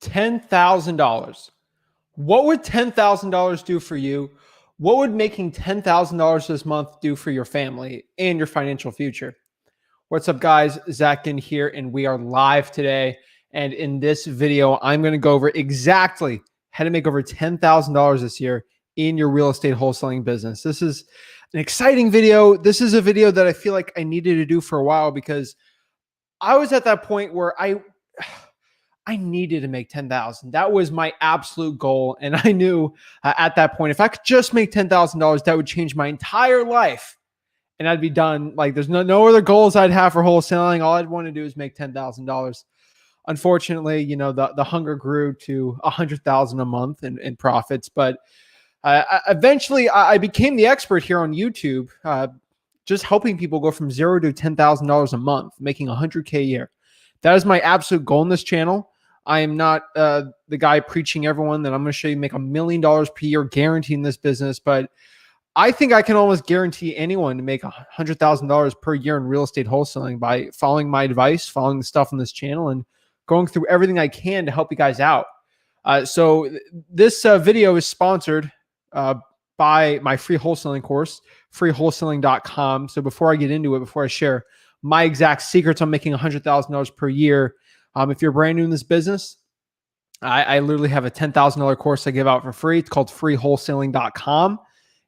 $10,000. What would $10,000 do for you? What would making $10,000 this month do for your family and your financial future? What's up, guys? Zach Ginn here, and we are live today. And in this video, I'm going to go over exactly how to make over $10,000 this year in your real estate wholesaling business. This is an exciting video. This is a video that I feel like I needed to do for a while because I was at that point where I needed to make 10,000. That was my absolute goal. And I knew at that point, if I could just make $10,000, that would change my entire life. And I'd be done. Like there's no other goals I'd have for wholesaling. All I'd want to do is make $10,000. Unfortunately, you know, the hunger grew to $100,000 a month in profits. But eventually I became the expert here on YouTube, just helping people go from $0 to $10,000 a month, making $100K a year. That is my absolute goal in this channel. I am not the guy preaching everyone that I'm going to show you make $1 million per year guaranteeing this business, but I think I can almost guarantee anyone to make $100,000 per year in real estate wholesaling by following my advice, following the stuff on this channel, and going through everything I can to help you guys out. So this video is sponsored by my free wholesaling course, freewholesaling.com. So before I get into it, before I share my exact secrets on making $100,000 per year, if you're brand new in this business, I literally have a $10,000 course I give out for free. It's called freewholesaling.com.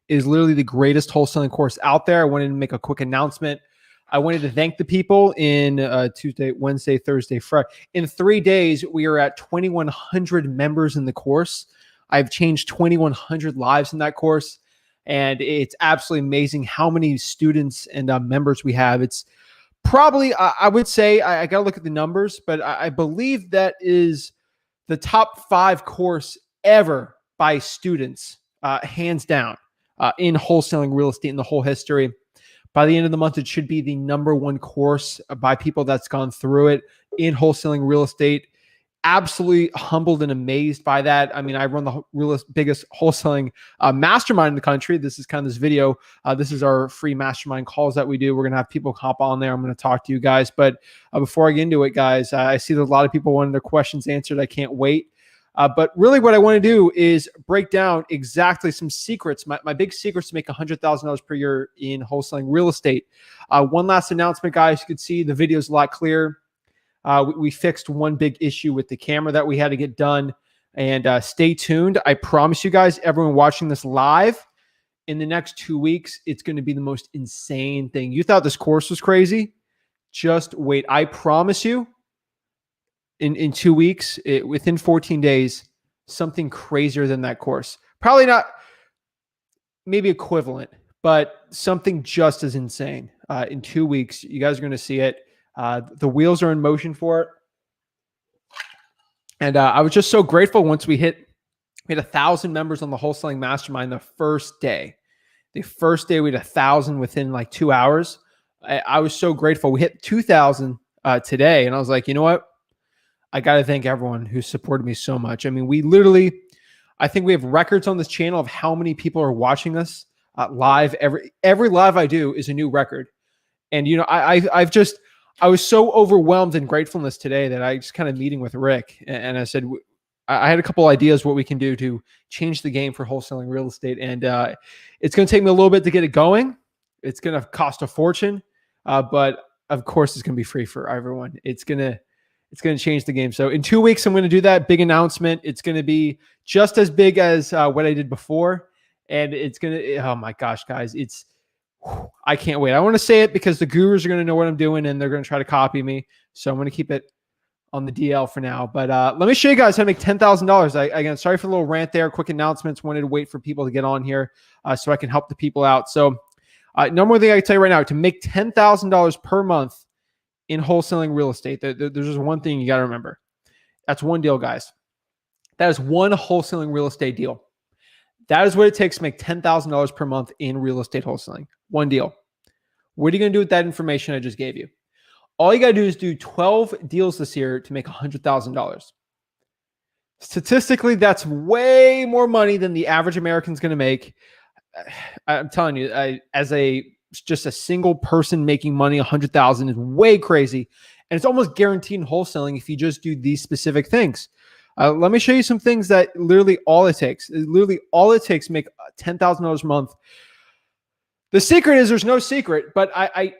It is literally the greatest wholesaling course out there. I wanted to make a quick announcement. I wanted to thank the people in Tuesday, Wednesday, Thursday, Friday. In 3 days, we are at 2,100 members in the course. I've changed 2,100 lives in that course. And it's absolutely amazing how many students and members we have. It's probably, I would say, I got to look at the numbers, but I believe that is the top 5 course ever by students, hands down, in wholesaling real estate in the whole history. By the end of the month, it should be the #1 course by people that's gone through it in wholesaling real estate. Absolutely humbled and amazed by that. I mean, I run the biggest wholesaling mastermind in the country. This is kind of this video. This is our free mastermind calls that we do. We're going to have people hop on there. I'm going to talk to you guys. But before I get into it, guys, I see that a lot of people wanted their questions answered. I can't wait. But really what I want to do is break down exactly some secrets, my big secrets to make $100,000 per year in wholesaling real estate. One last announcement, guys. You can see the video is a lot clearer. We fixed one big issue with the camera that we had to get done. And stay tuned. I promise you guys, everyone watching this live, in the next 2 weeks, it's going to be the most insane thing. You thought this course was crazy? Just wait. I promise you, in 2 weeks, within 14 days, something crazier than that course. Probably not, maybe equivalent, but something just as insane. In 2 weeks, you guys are going to see it. The wheels are in motion for it. And I was just so grateful once we had 1,000 members on the wholesaling mastermind the first day. The first day we had 1,000 within like 2 hours. I was so grateful. We hit 2,000 today. And I was like, you know what? I got to thank everyone who supported me so much. I mean, we literally, I think we have records on this channel of how many people are watching us live. Every live I do is a new record. And, you know, I was so overwhelmed in gratefulness today that I just kind of meeting with Rick and I said, I had a couple ideas what we can do to change the game for wholesaling real estate. And it's going to take me a little bit to get it going. It's going to cost a fortune, but of course it's going to be free for everyone. It's going to change the game. So in 2 weeks, I'm going to do that big announcement. It's going to be just as big as what I did before. And it's going to, oh my gosh, guys, I can't wait. I want to say it because the gurus are going to know what I'm doing and they're going to try to copy me. So I'm going to keep it on the DL for now. But let me show you guys how to make $10,000. Again, sorry for the little rant there. Quick announcements. Wanted to wait for people to get on here so I can help the people out. So number one thing I can tell you right now, to make $10,000 per month in wholesaling real estate, there's just one thing you got to remember. That's one deal, guys. That is one wholesaling real estate deal. That is what it takes to make $10,000 per month in real estate wholesaling. One deal. What are you going to do with that information I just gave you? All you got to do is do 12 deals this year to make $100,000. Statistically, that's way more money than the average American's going to make. I'm telling you, as just a single person making money, $100,000 is way crazy. And it's almost guaranteed in wholesaling if you just do these specific things. Let me show you some things that literally all it takes. Literally all it takes to make $10,000 a month. The secret is there's no secret, but I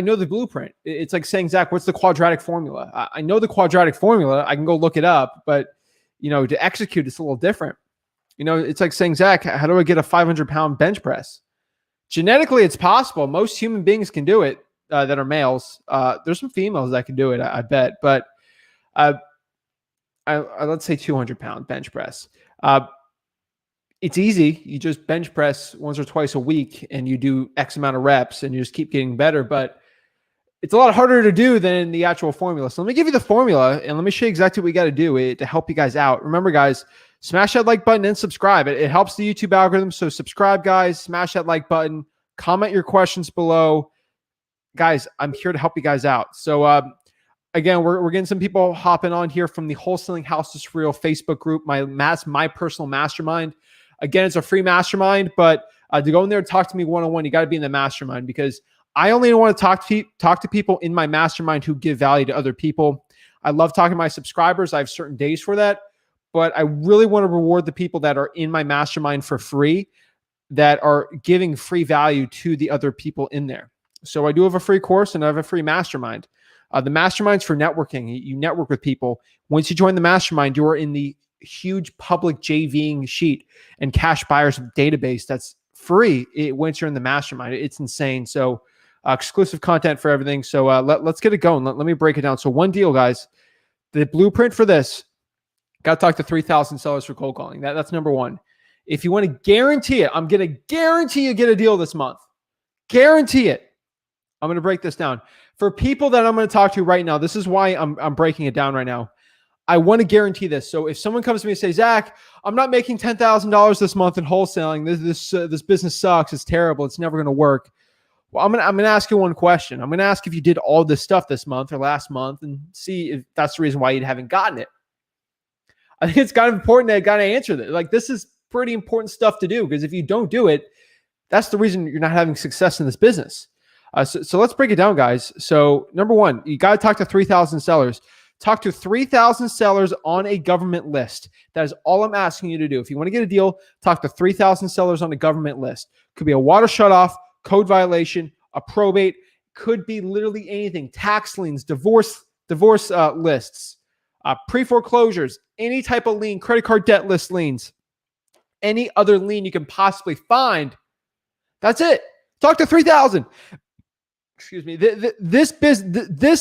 know the blueprint. It's like saying, Zach, what's the quadratic formula? I know the quadratic formula. I can go look it up, but to execute, it's a little different. It's like saying, Zach, how do I get a 500-pound bench press? Genetically, it's possible. Most human beings can do it that are males. There's some females that can do it, I bet. But let's say 200-pound bench press. It's easy. You just bench press once or twice a week and you do X amount of reps and you just keep getting better. But it's a lot harder to do than the actual formula. So let me give you the formula and let me show you exactly what we got to do to help you guys out. Remember, guys, smash that like button and subscribe. It helps the YouTube algorithm. So subscribe, guys. Smash that like button. Comment your questions below. Guys, I'm here to help you guys out. So again, we're getting some people hopping on here from the Wholesaling House is Real Facebook group, my personal mastermind. Again, it's a free mastermind, but to go in there and talk to me one-on-one, you got to be in the mastermind because I only want to talk to people in my mastermind who give value to other people. I love talking to my subscribers. I have certain days for that, but I really want to reward the people that are in my mastermind for free, that are giving free value to the other people in there. So I do have a free course and I have a free mastermind. The mastermind's for networking. You network with people. Once you join the mastermind, you are in the huge public JVing sheet and cash buyers database that's free once you're in the mastermind. It's insane. So exclusive content for everything. So let's get it going. Let me break it down. So one deal, guys, the blueprint for this, got to talk to 3,000 sellers for cold calling. That's number one. If you want to guarantee it, I'm going to guarantee you get a deal this month. Guarantee it. I'm going to break this down. For people that I'm going to talk to right now, this is why I'm breaking it down right now. I want to guarantee this. So if someone comes to me and says, Zach, I'm not making $10,000 this month in wholesaling. This business sucks. It's terrible. It's never going to work. Well, I'm going to ask you one question. I'm going to ask if you did all this stuff this month or last month and see if that's the reason why you haven't gotten it. I think it's kind of important that I got to answer that. Like, this is pretty important stuff to do because if you don't do it, that's the reason you're not having success in this business. So let's break it down, guys. So number one, you got to talk to 3,000 sellers. Talk to 3,000 sellers on a government list. That is all I'm asking you to do. If you want to get a deal, talk to 3,000 sellers on a government list. Could be a water shutoff, code violation, a probate, could be literally anything. Tax liens, divorce lists, pre-foreclosures, any type of lien, credit card debt list liens, any other lien you can possibly find. That's it. Talk to 3,000. Excuse me. This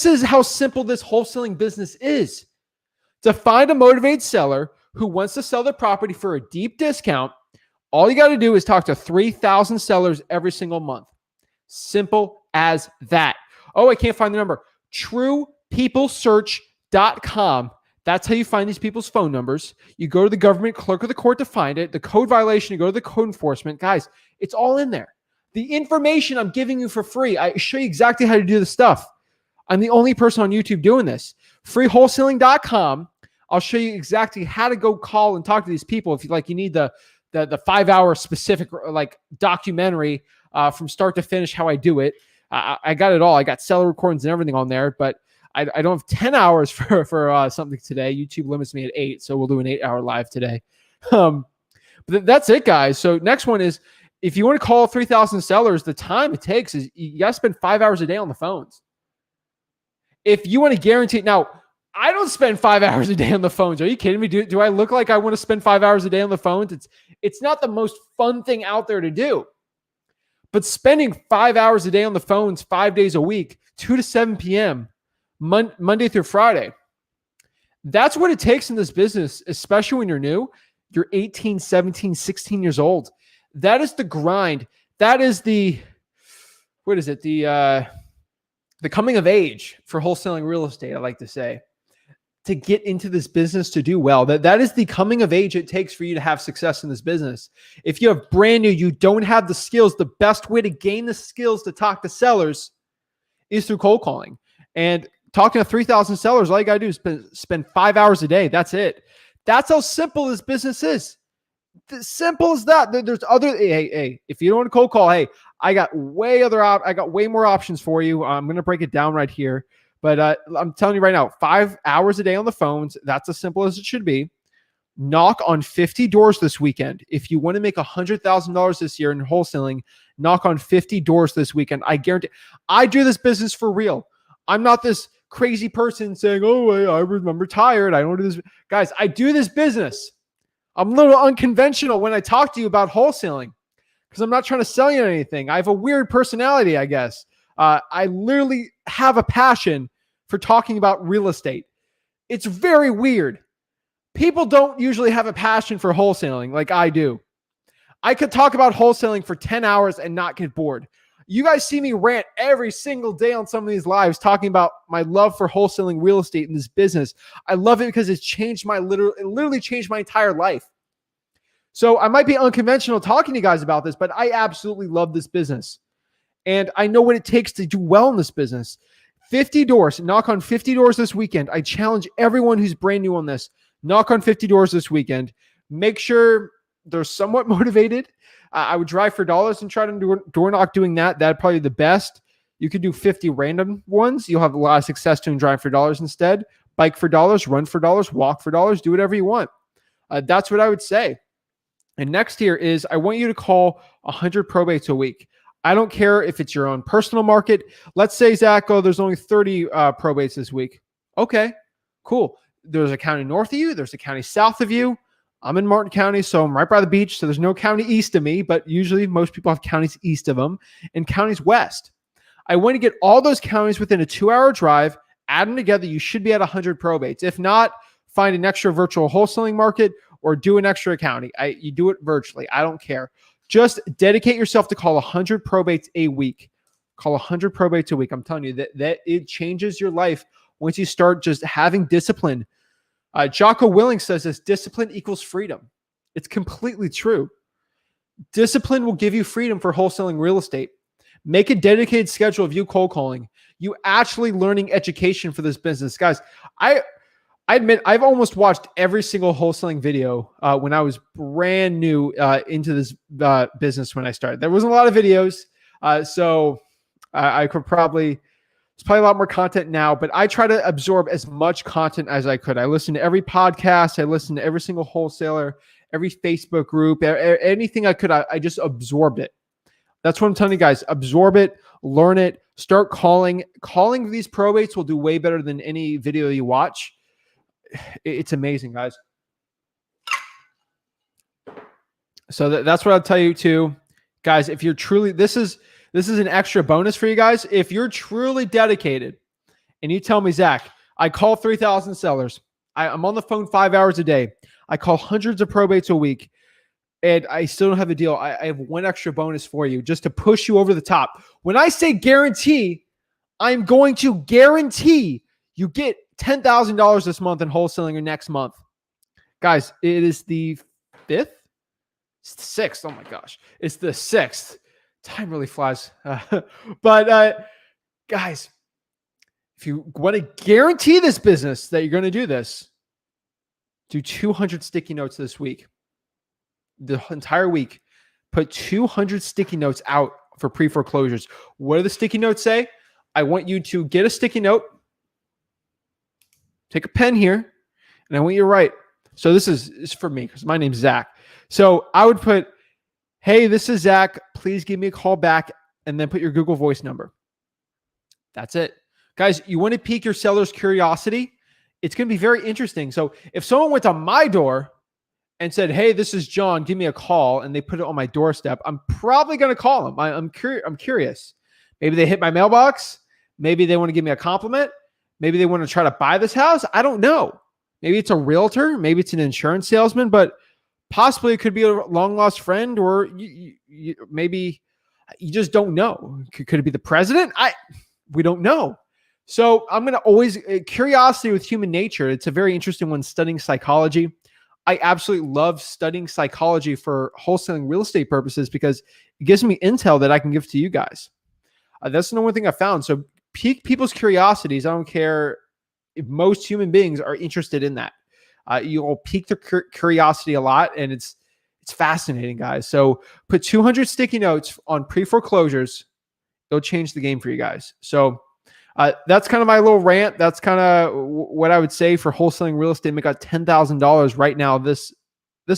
is how simple this wholesaling business is. To find a motivated seller who wants to sell their property for a deep discount, all you got to do is talk to 3,000 sellers every single month. Simple as that. Oh, I can't find the number. TruePeopleSearch.com. That's how you find these people's phone numbers. You go to the government clerk of the court to find it. The code violation, you go to the code enforcement. Guys, it's all in there. The information I'm giving you for free, I show you exactly how to do the stuff. I'm the only person on YouTube doing this. Freewholesaling.com. I'll show you exactly how to go call and talk to these people. If you need the 5-hour specific documentary from start to finish, how I do it. I got it all. I got seller recordings and everything on there, but I don't have 10 hours for something today. YouTube limits me at 8, so we'll do an 8-hour live today. But that's it, guys. So next one is, if you want to call 3,000 sellers, the time it takes is you got to spend 5 hours a day on the phones. If you want to guarantee it, now, I don't spend 5 hours a day on the phones. Are you kidding me? Do I look like I want to spend 5 hours a day on the phones? It's not the most fun thing out there to do. But spending 5 hours a day on the phones 5 days a week, 2 to 7 p.m., Monday through Friday, that's what it takes in this business, especially when you're new. You're 18, 17, 16 years old. That is the grind. That is the coming of age for wholesaling real estate, I like to say, to get into this business, to do well. That is the coming of age it takes for you to have success in this business. If you have brand new, you don't have the skills, the best way to gain the skills to talk to sellers is through cold calling. And talking to 3,000 sellers, all you got to do is spend 5 hours a day. That's it. That's how simple this business is. Simple as that. There's other, hey, if you don't want to cold call, hey, I got way more options for you. I'm going to break it down right here. But I'm telling you right now, 5 hours a day on the phones, that's as simple as it should be. Knock on 50 doors this weekend. If you want to make $100,000 this year in wholesaling, knock on 50 doors this weekend. I guarantee. I do this business for real. I'm not this crazy person saying, oh, I'm retired. I don't do this. Guys, I do this business. I'm a little unconventional when I talk to you about wholesaling because I'm not trying to sell you anything. I have a weird personality, I guess. I literally have a passion for talking about real estate. It's very weird. People don't usually have a passion for wholesaling like I do. I could talk about wholesaling for 10 hours and not get bored. You guys see me rant every single day on some of these lives talking about my love for wholesaling real estate in this business. I love it because it's changed it literally changed my entire life. So I might be unconventional talking to you guys about this, but I absolutely love this business. And I know what it takes to do well in this business. 50 doors, knock on 50 doors this weekend. I challenge everyone who's brand new on this. Knock on 50 doors this weekend. Make sure they're somewhat motivated. I would drive for dollars and try to door knock doing that. That'd probably be the best. You could do 50 random ones. You'll have a lot of success doing drive for dollars instead. Bike for dollars, run for dollars, walk for dollars, do whatever you want. That's what I would say. And next here is I want you to call 100 probates a week. I don't care if it's your own personal market. Let's say, Zach, there's only 30 probates this week. Okay, cool. There's a county north of you. There's a county south of you. I'm in Martin County, so I'm right by the beach. So there's no county east of me, but usually most people have counties east of them and counties west. I want to get all those counties within a 2-hour drive, add them together. You should be at 100 probates. If not, find an extra virtual wholesaling market or do an extra county. You do it virtually. I don't care. Just dedicate yourself to call 100 probates a week. Call 100 probates a week. I'm telling you that it changes your life once you start just having discipline. Jocko Willink says this: discipline equals freedom. It's completely true. Discipline will give you freedom for wholesaling real estate. Make a dedicated schedule of you cold calling, you actually learning education for this business. Guys, I admit I've almost watched every single wholesaling video when I was brand new into this business when I started. There wasn't a lot of videos, so I could probably... There's probably a lot more content now, but I try to absorb as much content as I could. I listened to every podcast. I listened to every single wholesaler, every Facebook group, anything I could. I just absorbed it. That's what I'm telling you guys. Absorb it, learn it, start calling. Calling these probates will do way better than any video you watch. It's amazing, guys. So that's what I'll tell you too. Guys, if you're truly, this is an extra bonus for you guys. If you're truly dedicated and you tell me, Zach, I call 3,000 sellers. I'm on the phone 5 hours a day. I call hundreds of probates a week and I still don't have a deal. I have one extra bonus for you just to push you over the top. When I say guarantee, I'm going to guarantee you get $10,000 this month in wholesaling or next month. Guys, it is the 5th? It's the 6th. Oh my gosh. It's the 6th. Time really flies. But guys, if you want to guarantee this business that you're going to do this, do 200 sticky notes this week. The entire week. Put 200 sticky notes out for pre-foreclosures. What do the sticky notes say? I want you to get a sticky note, take a pen here, and I want you to write. So this is for me because my name's Zach. So I would put, hey, this is Zach. Please give me a call back, and then put your Google Voice number. That's it. Guys, you want to pique your seller's curiosity? It's going to be very interesting. So if someone went to my door and said, hey, this is John, give me a call, and they put it on my doorstep, I'm probably going to call them. I'm curious. Maybe they hit my mailbox. Maybe they want to give me a compliment. Maybe they want to try to buy this house. I don't know. Maybe it's a realtor. Maybe it's an insurance salesman, but possibly it could be a long-lost friend, or maybe you just don't know. Could it be the president? We don't know. So I'm going to always, curiosity with human nature. It's a very interesting one, studying psychology. I absolutely love studying psychology for wholesaling real estate purposes because it gives me intel that I can give to you guys. That's the only thing I found. So pique people's curiosities. I don't care if most human beings are interested in that. You'll pique their curiosity a lot, and it's fascinating, guys. So put 200 sticky notes on pre-foreclosures. It'll change the game for you guys. So That's kind of my little rant. That's kind of what I would say for wholesaling real estate. Make out $10,000 right now this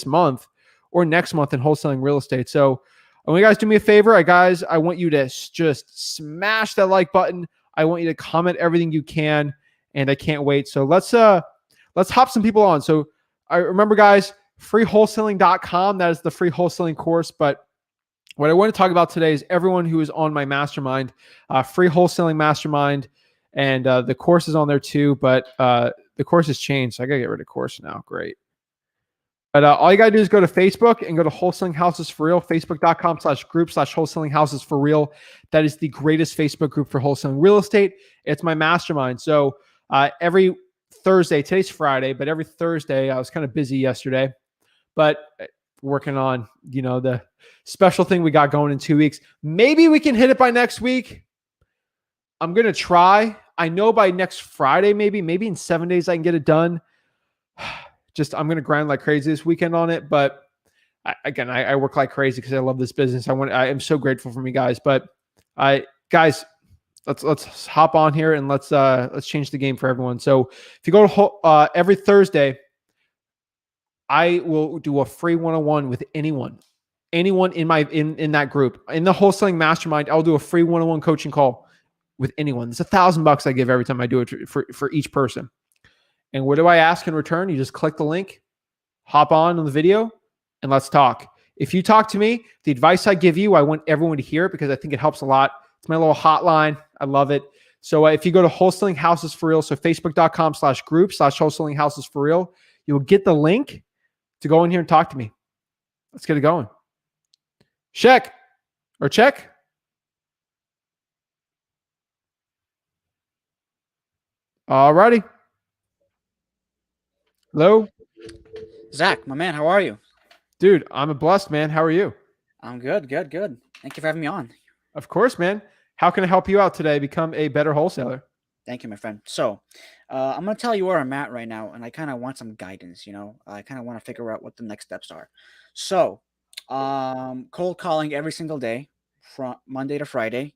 month or next month in wholesaling real estate. So I want you guys do me a favor. I want you to just smash that like button. I want you to comment everything you can, and I can't wait. So let's hop some people on. So I remember, guys, freewholesaling.com. That is the free wholesaling course. But what I want to talk about today is everyone who is on my mastermind, free wholesaling mastermind, and the course is on there too. But the course has changed, so I gotta get rid of course now. Great. But all you got to do is go to Facebook and go to Wholesaling Houses for Real, facebook.com/group/wholesaling houses for real. That is the greatest Facebook group for wholesaling real estate. It's my mastermind. So every Thursday, today's Friday, but every Thursday, I was kind of busy yesterday, but working on, the special thing we got going in 2 weeks. Maybe we can hit it by next week. I'm going to try. I know by next Friday, maybe in 7 days, I can get it done. I'm going to grind like crazy this weekend on it. But I work like crazy because I love this business. I am so grateful for you guys. But guys, let's hop on here and let's change the game for everyone. So if you go to every Thursday, I will do a free one-on-one with anyone in that group. In the wholesaling mastermind, I'll do a free one-on-one coaching call with anyone. It's $1,000 I give every time I do it for each person. And what do I ask in return? You just click the link, hop on the video, and let's talk. If you talk to me, the advice I give you, I want everyone to hear it because I think it helps a lot. It's my little hotline. I love it. So if you go to Wholesaling Houses for Real, so facebook.com/group/Wholesaling Houses for Real, you'll get the link to go in here and talk to me. Let's get it going. Check. All righty. Hello? Zach, my man, how are you? Dude, I'm a blessed man. How are you? I'm good. Thank you for having me on. Of course, man. How can I help you out today? Become a better wholesaler. Thank you, my friend. So, I'm going to tell you where I'm at right now, and I kind of want some guidance, I kind of want to figure out what the next steps are. So, cold calling every single day from Monday to Friday.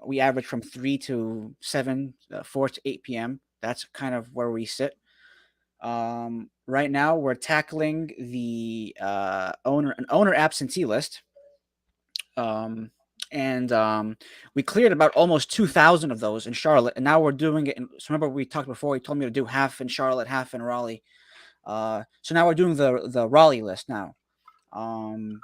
We average from 3 to 7, 4 to 8 p.m. That's kind of where we sit. Right now we're tackling the owner absentee list. And we cleared about almost 2,000 of those in Charlotte, and now we're doing it. So remember we talked before, he told me to do half in Charlotte, half in Raleigh. So now we're doing the Raleigh list now. So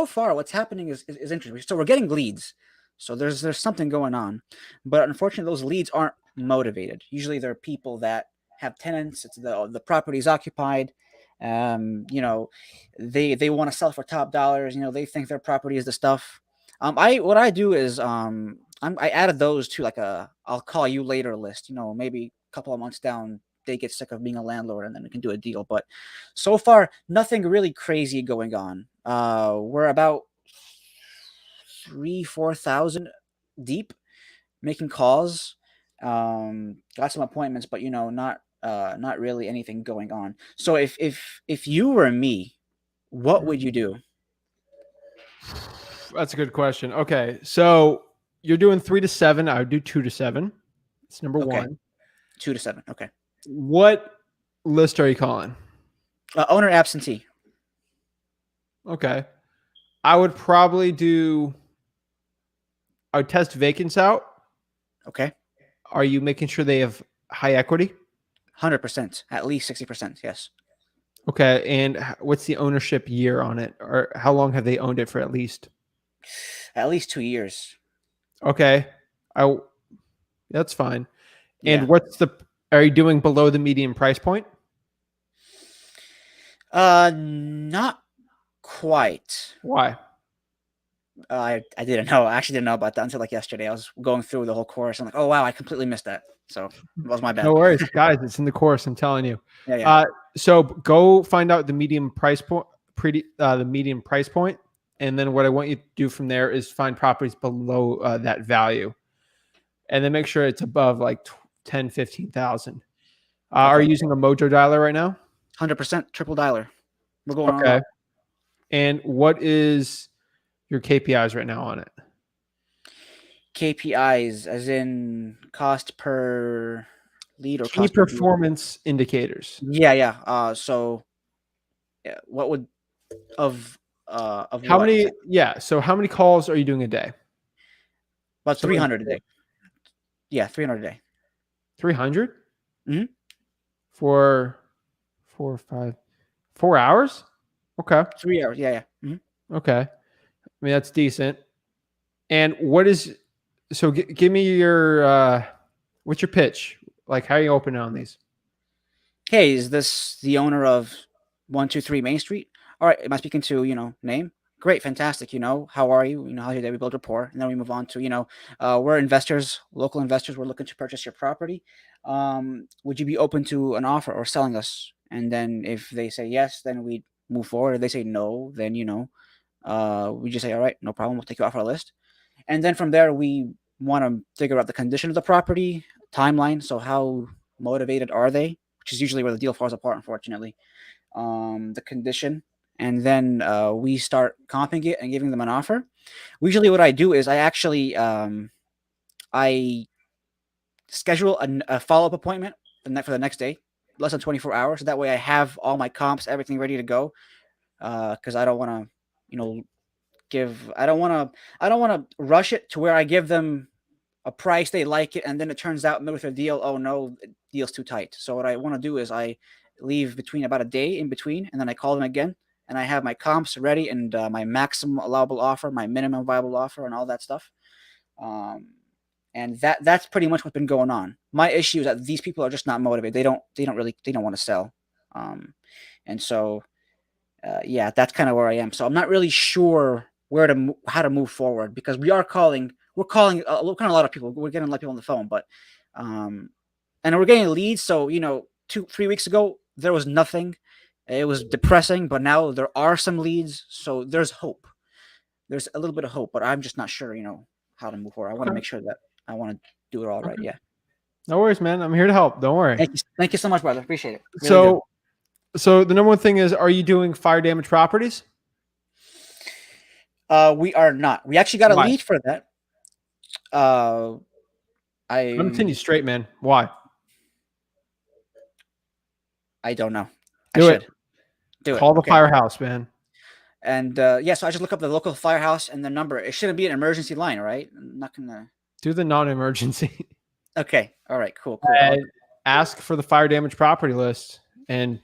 far what's happening is interesting. So we're getting leads. So there's something going on, but unfortunately those leads aren't motivated. Usually they're people that have tenants. It's the property is occupied. They want to sell for top dollars. They think their property is the stuff. What I do is I added those to like I'll call you later list. Maybe a couple of months down, they get sick of being a landlord, and then we can do a deal. But so far, nothing really crazy going on. We're about 3,000-4,000 deep, making calls. Got some appointments, but not really anything going on. So if you were me, what would you do? That's a good question. Okay, so you're doing 3 to 7. I would do 2 to 7. It's number one. 2 to 7. Okay. What list are you calling? Owner absentee. Okay. I would test vacants out. Okay. Are you making sure they have high equity? 100%, at least 60%. Yes. Okay. And what's the ownership year on it? Or how long have they owned it for at least? At least 2 years. Okay. That's fine. And Yeah. are you doing below the median price point? Not quite. Why? I didn't know. I actually didn't know about that until like yesterday. I was going through the whole course. I'm like, oh wow, I completely missed that. So it was my bad. No worries, guys. It's in the course. I'm telling you. Yeah. So go find out the median price point, the median price point, and then what I want you to do from there is find properties below that value, and then make sure it's above like 10, 15,000. Are you using a Mojo dialer right now? 100% triple dialer. We're going on. Okay. And what is your KPIs right now on it? KPIs, as in cost per lead or Key cost per view? performance indicators. Yeah, yeah. So yeah, what would of How what many? exactly? Yeah. So how many calls are you doing a day? About So 300 a day. Yeah, 300 a day. 300 Hmm. for 4, 5, 4 hours. Okay. 3 hours. Yeah, yeah. Okay. I mean, that's decent. And what is, so give me your, what's your pitch? Like, how are you opening on these? Hey, is this the owner of 123 Main Street? All right, am I speaking to, name? Great, fantastic. How are you? How's your day? We build rapport, and then we move on to, we're investors, local investors. We're looking to purchase your property. Would you be open to an offer or selling us? And then if they say yes, then we move forward. If they say no, then we just say, all right, no problem. We'll take you off our list. And then from there, we want to figure out the condition of the property, timeline. So how motivated are they? Which is usually where the deal falls apart, unfortunately. The condition, and then we start comping it and giving them an offer. Usually, what I do is I actually I schedule a follow up appointment for the next day, less than 24 hours. So that way, I have all my comps, everything ready to go. Because I don't want to, give. I don't want to rush it to where I give them a price, they like it, and then it turns out with a deal, oh no, the deal's too tight. So what I want to do is I leave between about a day in between, and then I call them again, and I have my comps ready and my maximum allowable offer, my minimum viable offer, and all that stuff. And that's pretty much what's been going on. My issue is that these people are just not motivated. They don't want to sell. And so yeah, that's kind of where I am. So I'm not really sure how to move forward because we're calling kind of a lot of people. We're getting a lot of people on the phone, but and we're getting leads. So 2-3 weeks ago there was nothing. It was depressing, but now there are some leads. So there's hope. There's a little bit of hope, but I'm just not sure, how to move forward. I want to Okay. make sure that I want to do it all right. Okay. Yeah. No worries, man. I'm here to help. Don't worry. Thank you so much, brother. Appreciate it. Really do. So the number one thing is, are you doing fire damage properties? We are not. We actually got a Why? lead for that. Uh, I'm telling you I straight, man. Why? I don't know. I Do it. should do it. Call the Okay. firehouse, man. And yeah, so I just look up the local firehouse and the number. It shouldn't be an emergency line, right? I'm not gonna. Do the non-emergency. Okay. All right. Cool. Cool. And ask for the fire damage property list and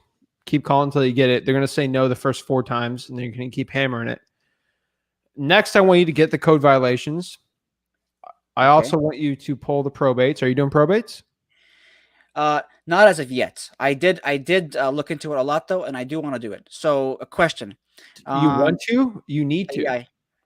keep calling until you get it. They're going to say no the first 4 times, and then you're going to keep hammering it. Next, I want you to get the code violations. I also want you to pull the probates. Are you doing probates? Not as of yet. I did look into it a lot though, and I do want to do it. So a question. You want to? You need to. Yeah.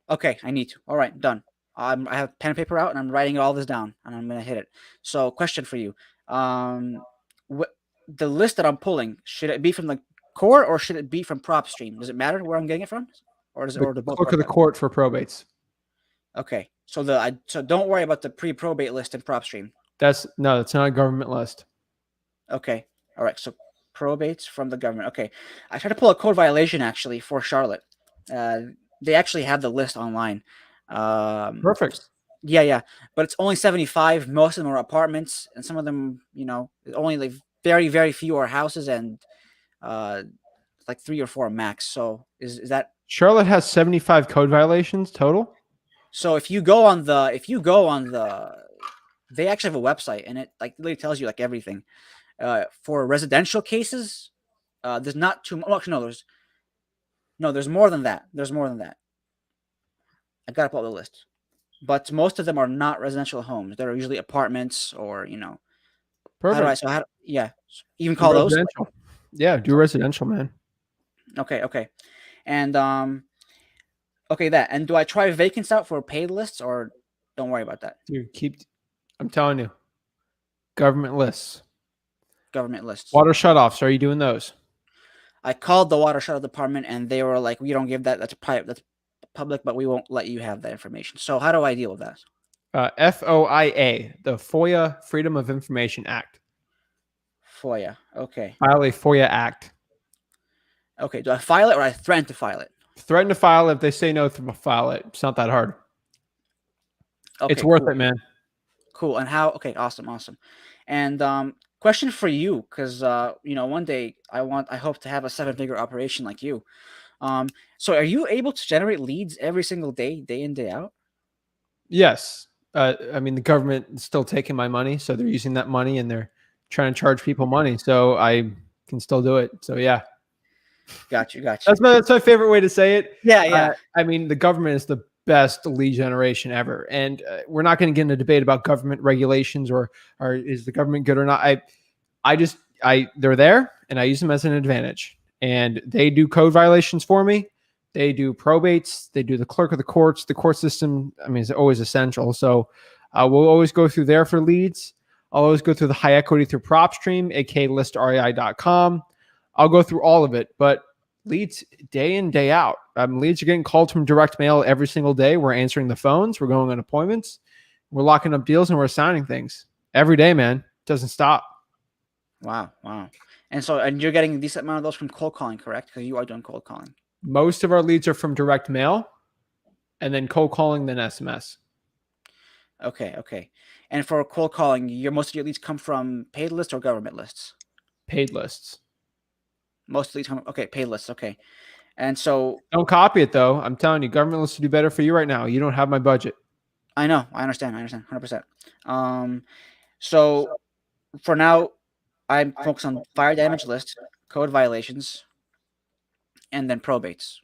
Okay. I need to. All right. Done. I have pen and paper out, and I'm writing all this down, and I'm gonna hit it. So question for you. The list that I'm pulling, should it be from the core or should it be from PropStream? Does it matter where I'm getting it from, or does it The or do both clerk work of the out? court for probates. Okay. So so don't worry about the pre-probate list in PropStream. That's not a government list. Okay. All right. So probates from the government. Okay. I tried to pull a code violation actually for Charlotte. They actually have the list online. Perfect. Yeah, yeah. But it's only 75. Most of them are apartments, and some of them, only like very, very few are houses, and like 3 or 4 max. So is that Charlotte has 75 code violations total. so? If you go on they actually have a website, and it like literally tells you like everything. For residential cases, there's not too much. No, there's more than that. There's more than that. I got to pull up the list, but most of them are not residential homes. They're usually apartments or Perfect. Yeah, even Do call those. residential. Yeah, do residential, man. Okay, and okay that. And do I try vacants out for paid lists or don't worry about that? Dude, I'm telling you, government lists. Government lists. Water shutoffs. Are you doing those? I called the water shut department and they were like, "We don't give that. That's private. That's public, but we won't let you have that information." So how do I deal with that? FOIA, the FOIA Freedom of Information Act. FOIA. Okay. File a FOIA act. Okay. Do I file it or I threaten to file it? Threaten to file it. If they say no, file it. It's not that hard. It's Okay, worth cool, it, man. cool. And how? Okay, awesome, awesome. And question for you, because one day I hope to have a seven-figure operation like you. So are you able to generate leads every single day, day in, day out? Yes. I mean, the government is still taking my money, so they're using that money and they're trying to charge people money. So I can still do it. So yeah, Got you, got you. that's my favorite way to say it. Yeah, yeah. I mean, the government is the best lead generation ever, and we're not going to get in a debate about government regulations or is the government good or not. They're there, and I use them as an advantage. And they do code violations for me. They do probates. They do the clerk of the courts. The court system, I mean, is always essential. So we'll always go through there for leads. I'll always go through the high equity through PropStream, aka listrei.com. I'll go through all of it, but leads day in, day out. Leads are getting called from direct mail every single day. We're answering the phones. We're going on appointments. We're locking up deals and we're signing things every day, man. It doesn't stop. Wow, wow. And you're getting a decent amount of those from cold calling, correct? Because you are doing cold calling. Most of our leads are from direct mail and then cold calling, then SMS. Okay, okay. And for cold calling, most of your leads come from paid lists or government lists? Paid lists. Most leads come, okay, paid lists, okay. And so don't copy it though. I'm telling you, government lists do better for you right now. You don't have my budget. I know, I understand 100%. So for now, I'm focused on fire damage list, code violations, and then probates.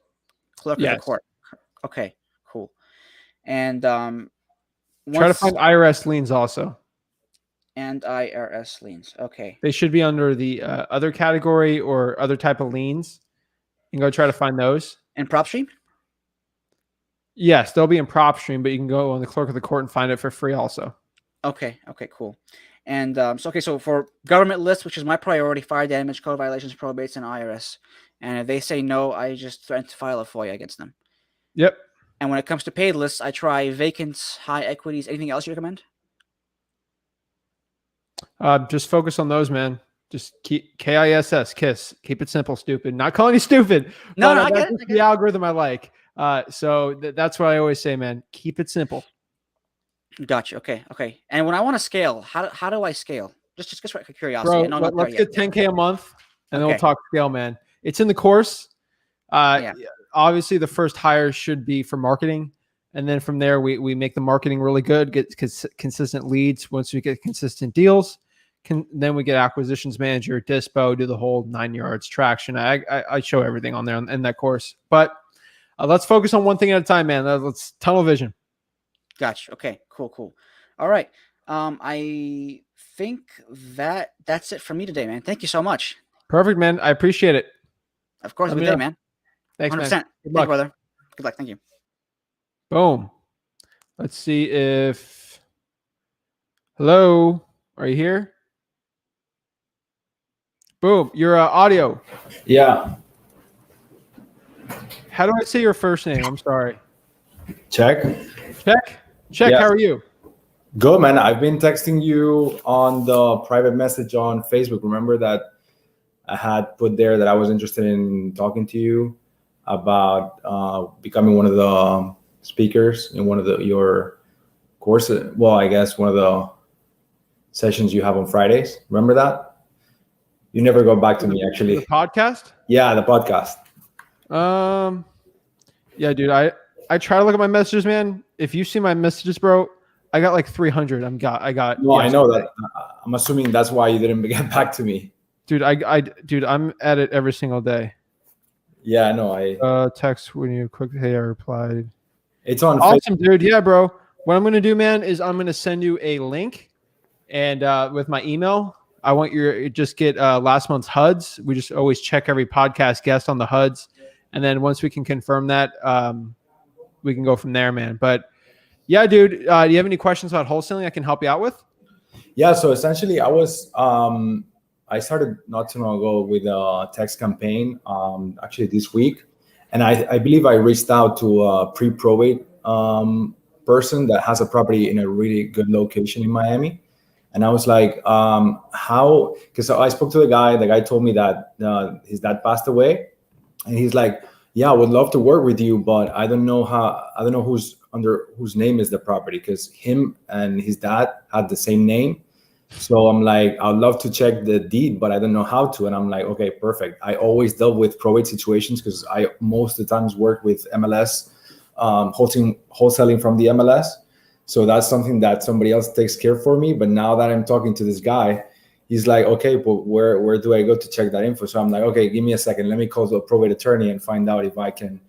Clerk of the court. Okay, cool. And try to find IRS liens also. And IRS liens. Okay. They should be under the other category or other type of liens. You can go try to find those. And PropStream? Yes, they'll be in PropStream, but you can go on the clerk of the court and find it for free also. Okay. Okay, cool. And so for government lists, which is my priority, fire damage, code violations, probates, and IRS. And if they say no, I just threaten to file a FOIA against them. Yep. And when it comes to paid lists, I try vacants, high equities. Anything else you recommend? Just focus on those, man. Just keep KISS, KISS. Keep it simple, stupid. Not calling you stupid. No, but I get it. The algorithm I like. So that's what I always say, man. Keep it simple. Gotcha. Okay. Okay. And when I want to scale, how do I scale? Just for Bro, curiosity. let's get 10K a month, and then we'll talk scale, man. It's in the course. Obviously, the first hire should be for marketing. And then from there, we make the marketing really good, get consistent leads. Once we get consistent deals, then we get acquisitions manager, dispo, do the whole 9 yards traction. I show everything on there in that course. But let's focus on one thing at a time, man. Let's tunnel vision. Gotcha. Okay, cool. All right. I think that's it for me today, man. Thank you so much. Perfect, man. I appreciate it. Of course, have a good day, man. Thanks, 100%. Man. Good luck, brother. Good luck. Thank you. Boom. Let's see if... Hello? Are you here? Boom. Your audio. Yeah. How do I say your first name? I'm sorry. Check. Yes. How are you? Good, man. I've been texting you on the private message on Facebook. Remember that I had put there that I was interested in talking to you about becoming one of the speakers in one of your courses. Well, I guess one of the sessions you have on Fridays. Remember that? You never go back to me, actually. The podcast? Yeah, the podcast. Yeah, dude. I try to look at my messages, man. If you see my messages, bro, I got like 300. I got. No, I know that. I'm assuming that's why you didn't get back to me. Dude, dude, I'm at it every single day. Yeah, no, text when you click. Hey, I replied. It's on. Awesome, dude. Yeah, bro. What I'm gonna do, man, is I'm gonna send you a link, and with my email, I want you just get last month's HUDs. We just always check every podcast guest on the HUDs, and then once we can confirm that, we can go from there, man. But yeah, dude, do you have any questions about wholesaling I can help you out with? Yeah. So essentially, I started not too long ago with a text campaign, actually this week. And I believe I reached out to a pre-probate person that has a property in a really good location in Miami. And I was like, how, because I spoke to the guy told me that his dad passed away. And he's like, yeah, I would love to work with you, but I don't know under whose name is the property, because him and his dad had the same name. So I'm like, I'd love to check the deed, but I don't know how to. And I'm like, okay, perfect. I always dealt with probate situations because I most of the times work with MLS, wholesaling from the MLS. So that's something that somebody else takes care for me. But now that I'm talking to this guy, he's like, okay, but where do I go to check that info? So I'm like, okay, give me a second. Let me call the probate attorney and find out if I can,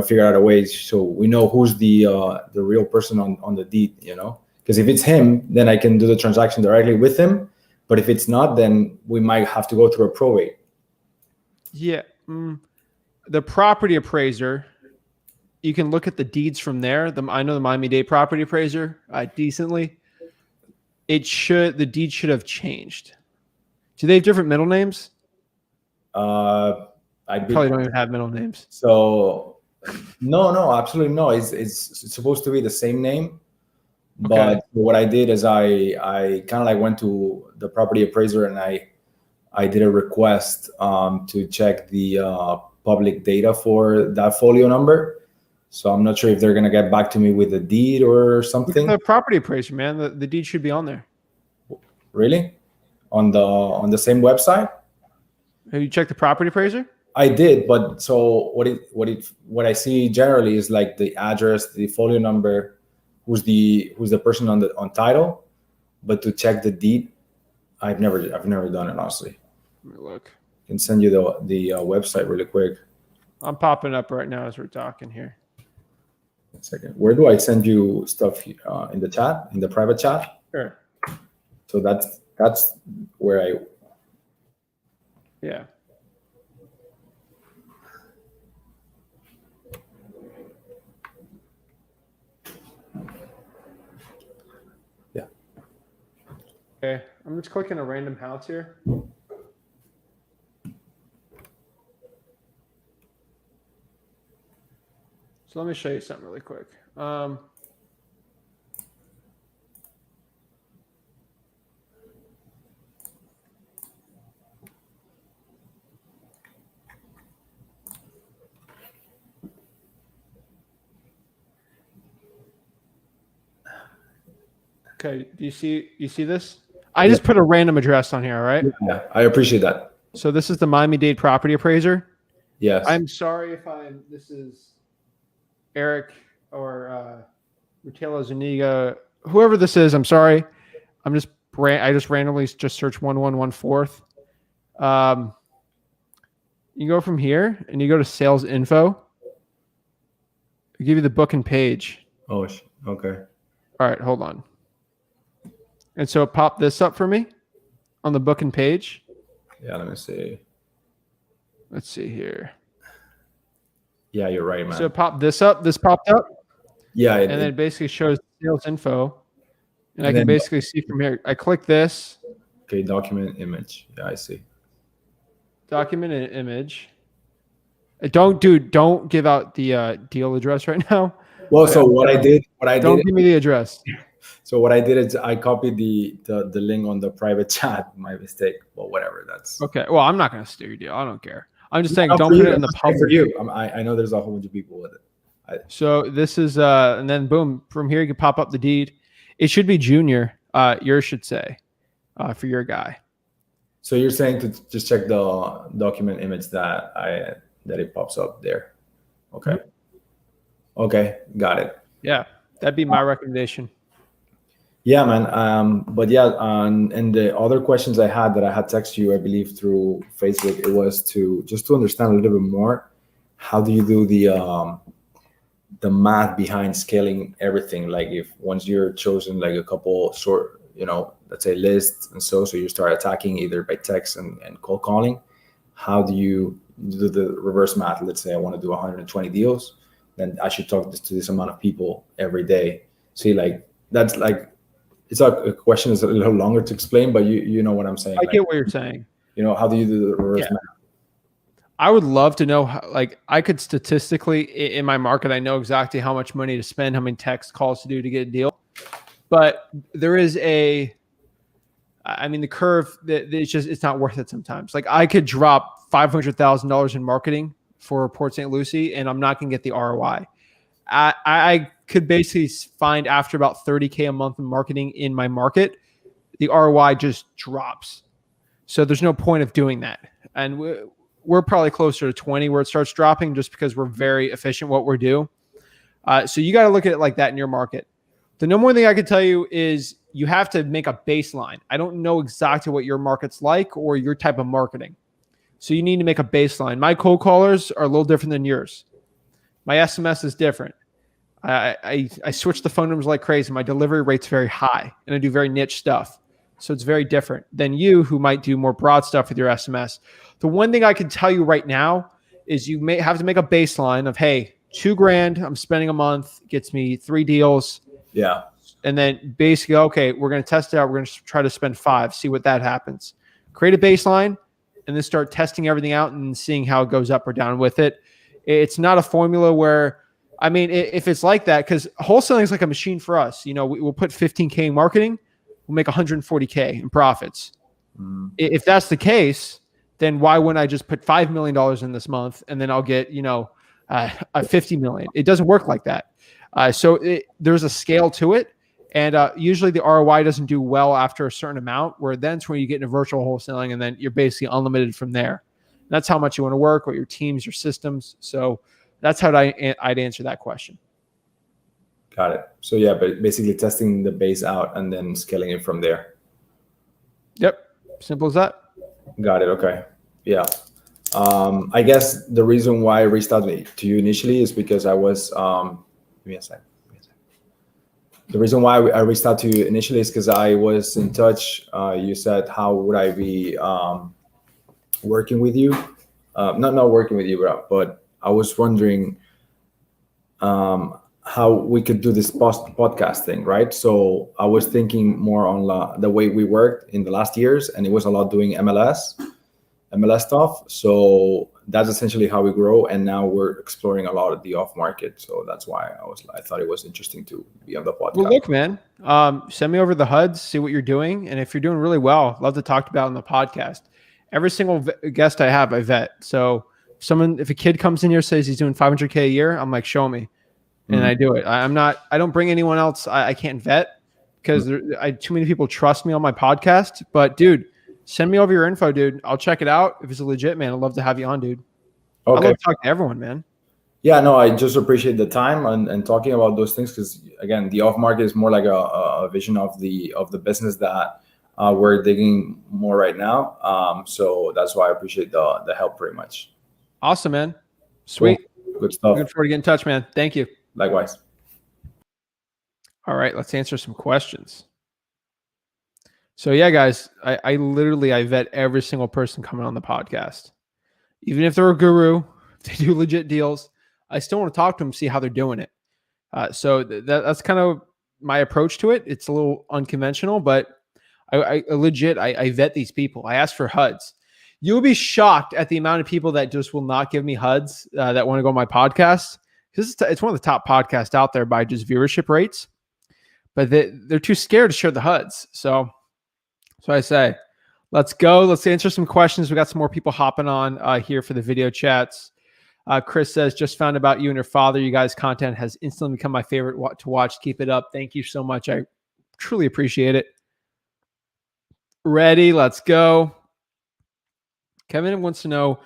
figure out a way so we know who's the real person on the deed, Because if it's him, then I can do the transaction directly with him. But if it's not, then we might have to go through a probate. Yeah. The property appraiser, you can look at the deeds from there. I know the Miami-Dade property appraiser decently. The deed should have changed. Do they have different middle names? I probably don't even have middle names. So no, absolutely no. It's supposed to be the same name. Okay. But what I did is I kind of like went to the property appraiser and I did a request to check the public data for that folio number. So I'm not sure if they're gonna get back to me with a deed or something. The property appraiser, man, the deed should be on there. Really? On the same website? Have you checked the property appraiser? I did, but so what I see generally is like the address, the folio number, who's the person on title, but to check the deed, I've never done it, honestly. Let me look. I can send you the website really quick. I'm popping up right now as we're talking here. One second. Where do I send you stuff? In the chat, in the private chat? Sure. So that's where I. Yeah. Yeah. Okay. I'm just clicking a random house here. So let me show you something really quick. Okay, do you see this? I just put a random address on here, all right? Yeah, I appreciate that. So this is the Miami-Dade property appraiser. Yes. I'm sorry if this is Eric or Rutela Zuniga, whoever this is, I'm sorry. I just randomly just searched 1114th. You go from here and you go to sales info. I'll give you the book and page. Oh, okay. All right, hold on. And so pop this up for me on the book and page. Yeah, let me see. Let's see here. Yeah, you're right, man. So pop this up. This popped up. Yeah. And then it basically shows sales info. And I can basically see from here. I click this. Okay, document image. Yeah, I see. Document and image. Don't give out the deal address right now. Well, so what I did. Don't give me the address. So what I did is I copied the link on the private chat. My mistake. Well, whatever. That's okay. Well, I'm not going to steer your deal. I don't care. I'm just saying, don't put it in the public. For you, I know there's a whole bunch of people with it. So this is, and then boom, from here you can pop up the deed. It should be junior. Yours should say, for your guy. So you're saying to just check the document image that it pops up there. Okay. Mm-hmm. Okay, got it. Yeah, that'd be my recommendation. Yeah, man. But yeah, and the other questions I had that I had texted you, I believe through Facebook, it was to understand a little bit more. How do you do the math behind scaling everything? Like if once you're chosen like a couple short, let's say lists and so you start attacking either by text and cold calling. How do you do the reverse math? Let's say I want to do 120 deals, then I should talk to this amount of people every day. See, like that's like. It's a question is a little longer to explain, but you know what I'm saying. I get what you're saying. How do you do the reverse math? I would love to know how, like I could statistically in my market, I know exactly how much money to spend, how many text calls to do to get a deal. But there is the curve that it's not worth it sometimes. Like I could drop $500,000 in marketing for Port St. Lucie and I'm not going to get the ROI. I could basically find after about $30K a month in marketing in my market, the ROI just drops. So there's no point of doing that. And we're probably closer to 20 where it starts dropping just because we're very efficient what we're doing. So you got to look at it like that in your market. The number one thing I could tell you is you have to make a baseline. I don't know exactly what your market's like or your type of marketing. So you need to make a baseline. My cold callers are a little different than yours. My SMS is different. I switch the phone numbers like crazy. My delivery rate's very high, and I do very niche stuff. So it's very different than you who might do more broad stuff with your SMS. The one thing I can tell you right now is you may have to make a baseline of, hey, $2,000 I'm spending a month gets me 3 deals. Yeah. And then basically, okay, we're going to test it out. We're going to try to spend 5, see what that happens. Create a baseline and then start testing everything out and seeing how it goes up or down with it. It's not a formula where, I mean, if it's like that, because wholesaling is like a machine for us. You know, we'll put $15K in marketing, we'll make $140K in profits. If that's the case, then why wouldn't I just put $5 million in this month and then I'll get, a 50 million? It doesn't work like that. So there's a scale to it. And usually the ROI doesn't do well after a certain amount, where then's when you get into virtual wholesaling and then you're basically unlimited from there. That's how much you want to work, what your teams, your systems. So that's how I'd answer that question. Got it. So yeah, but basically testing the base out and then scaling it from there. Yep. Simple as that. Got it. Okay. Yeah. I guess the reason why I reached out to you initially is because I was, give me a second. The reason why I reached out to you initially is because I was in touch. You said, how would I be working with you? Not working with you, but I was wondering how we could do this podcast thing, right? So I was thinking more on the way we worked in the last years, and it was a lot doing MLS stuff. So that's essentially how we grow. And now we're exploring a lot of the off market. So that's why I thought it was interesting to be on the podcast. Well, look, man, send me over the HUDs, see what you're doing. And if you're doing really well, I'd love to talk about it on the podcast. Every single guest I have, I vet. So if a kid comes in here, says he's doing 500K a year, I'm like, show me. And I do it. I don't bring anyone else. I can't vet because too many people trust me on my podcast, but dude, send me over your info, dude. I'll check it out. If it's legit, man, I'd love to have you on, dude. Okay. I love talking to everyone, man. Yeah, no, I just appreciate the time and talking about those things because, again, the off market is more like a vision of the business that we're digging more right now. So that's why I appreciate the help very much. Awesome, man. Sweet. Cool. Good stuff. Looking forward to getting in touch, man. Thank you. Likewise. All right, let's answer some questions. So yeah, guys, I literally vet every single person coming on the podcast. Even if they're a guru, if they do legit deals, I still want to talk to them, see how they're doing it. So that's kind of my approach to it. It's a little unconventional, but I vet these people. I ask for HUDs. You'll be shocked at the amount of people that just will not give me HUDs that want to go on my podcast. Because it's one of the top podcasts out there by just viewership rates. But they're too scared to share the HUDs. So I say, let's go. Let's answer some questions. We got some more people hopping on here for the video chats. Chris says, just found about you and your father. You guys' content has instantly become my favorite to watch. Keep it up. Thank you so much. I truly appreciate it. Ready? Let's go. Kevin wants to know,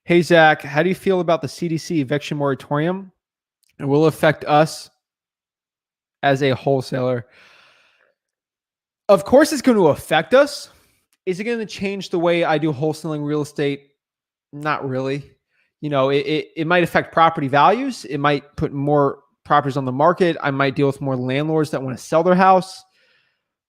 hey, Zach, how do you feel about the CDC eviction moratorium? And will it affect us as a wholesaler? Of course, it's going to affect us. Is it going to change the way I do wholesaling real estate? Not really. It might affect property values. It might put more properties on the market. I might deal with more landlords that want to sell their house.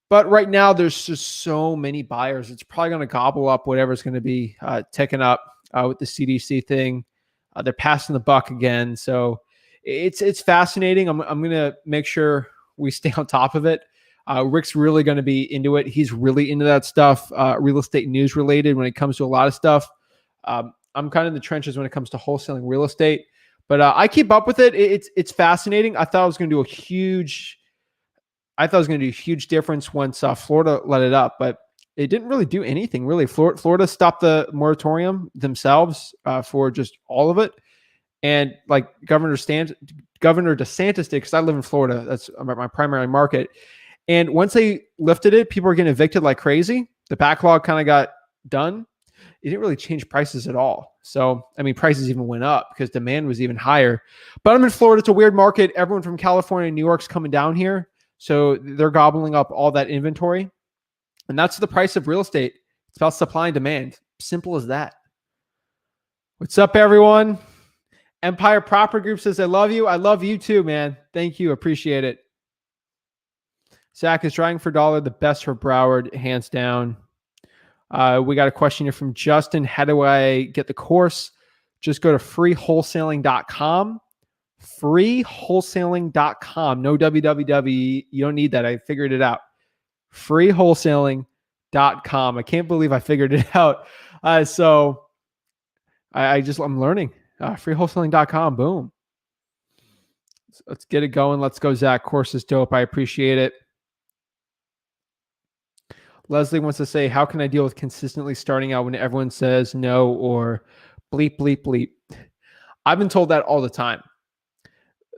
But right now, there's just so many buyers. It's probably going to gobble up whatever's going to be ticking up with the CDC thing. They're passing the buck again. So it's fascinating. I'm going to make sure we stay on top of it. Rick's really going to be into it. He's really into that stuff, real estate news related when it comes to a lot of stuff. I'm kind of in the trenches when it comes to wholesaling real estate, but I keep up with it. It's fascinating. I thought I was going to do a huge difference once Florida let it up, but it didn't really do anything really. Florida stopped the moratorium themselves for just all of it. And like Governor DeSantis did, because I live in Florida. That's my primary market. And once they lifted it, people were getting evicted like crazy. The backlog kind of got done. It didn't really change prices at all. So, I mean, prices even went up because demand was even higher. But I'm in Florida. It's a weird market. Everyone from California and New York's coming down here. So they're gobbling up all that inventory. And that's the price of real estate. It's about supply and demand. Simple as that. What's up, everyone? Empire Proper Group says, I love you. I love you too, man. Thank you. Appreciate it. Zach is trying for dollar, the best for Broward, hands down. We got a question here from Justin. How do I get the course? Just go to freewholesaling.com. Freewholesaling.com. No www. You don't need that. I figured it out. Freewholesaling.com. I can't believe I figured it out. So I'm learning. Freewholesaling.com. Boom. Let's get it going. Let's go, Zach. Course is dope. I appreciate it. Leslie wants to say, how can I deal with consistently starting out when everyone says no or bleep, bleep, bleep? I've been told that all the time.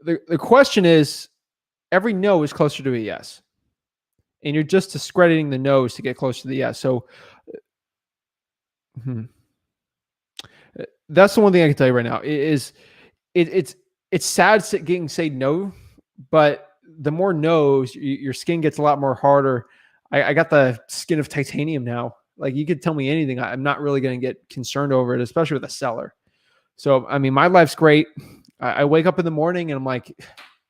The question is, every no is closer to a yes. And you're just discrediting the no's to get closer to the yes. So that's the one thing I can tell you right now is it's sad getting say no, but the more no's, your skin gets a lot more harder. I got the skin of titanium now. Like, you could tell me anything. I'm not really going to get concerned over it, especially with a seller. So, I mean, my life's great. I wake up in the morning and I'm like,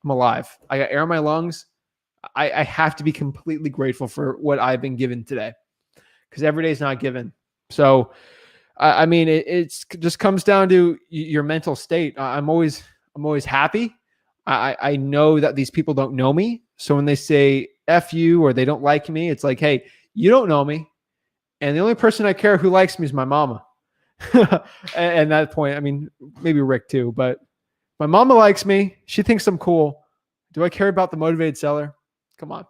I'm alive. I got air in my lungs. I have to be completely grateful for what I've been given today, because every day is not given. So, I mean, it just comes down to your mental state. I'm always happy. I know that these people don't know me. So when they say F you or they don't like me, it's like, hey, you don't know me. And the only person I care who likes me is my mama. And at that point, I mean, maybe Rick too, but my mama likes me. She thinks I'm cool. Do I care about the motivated seller? Come on.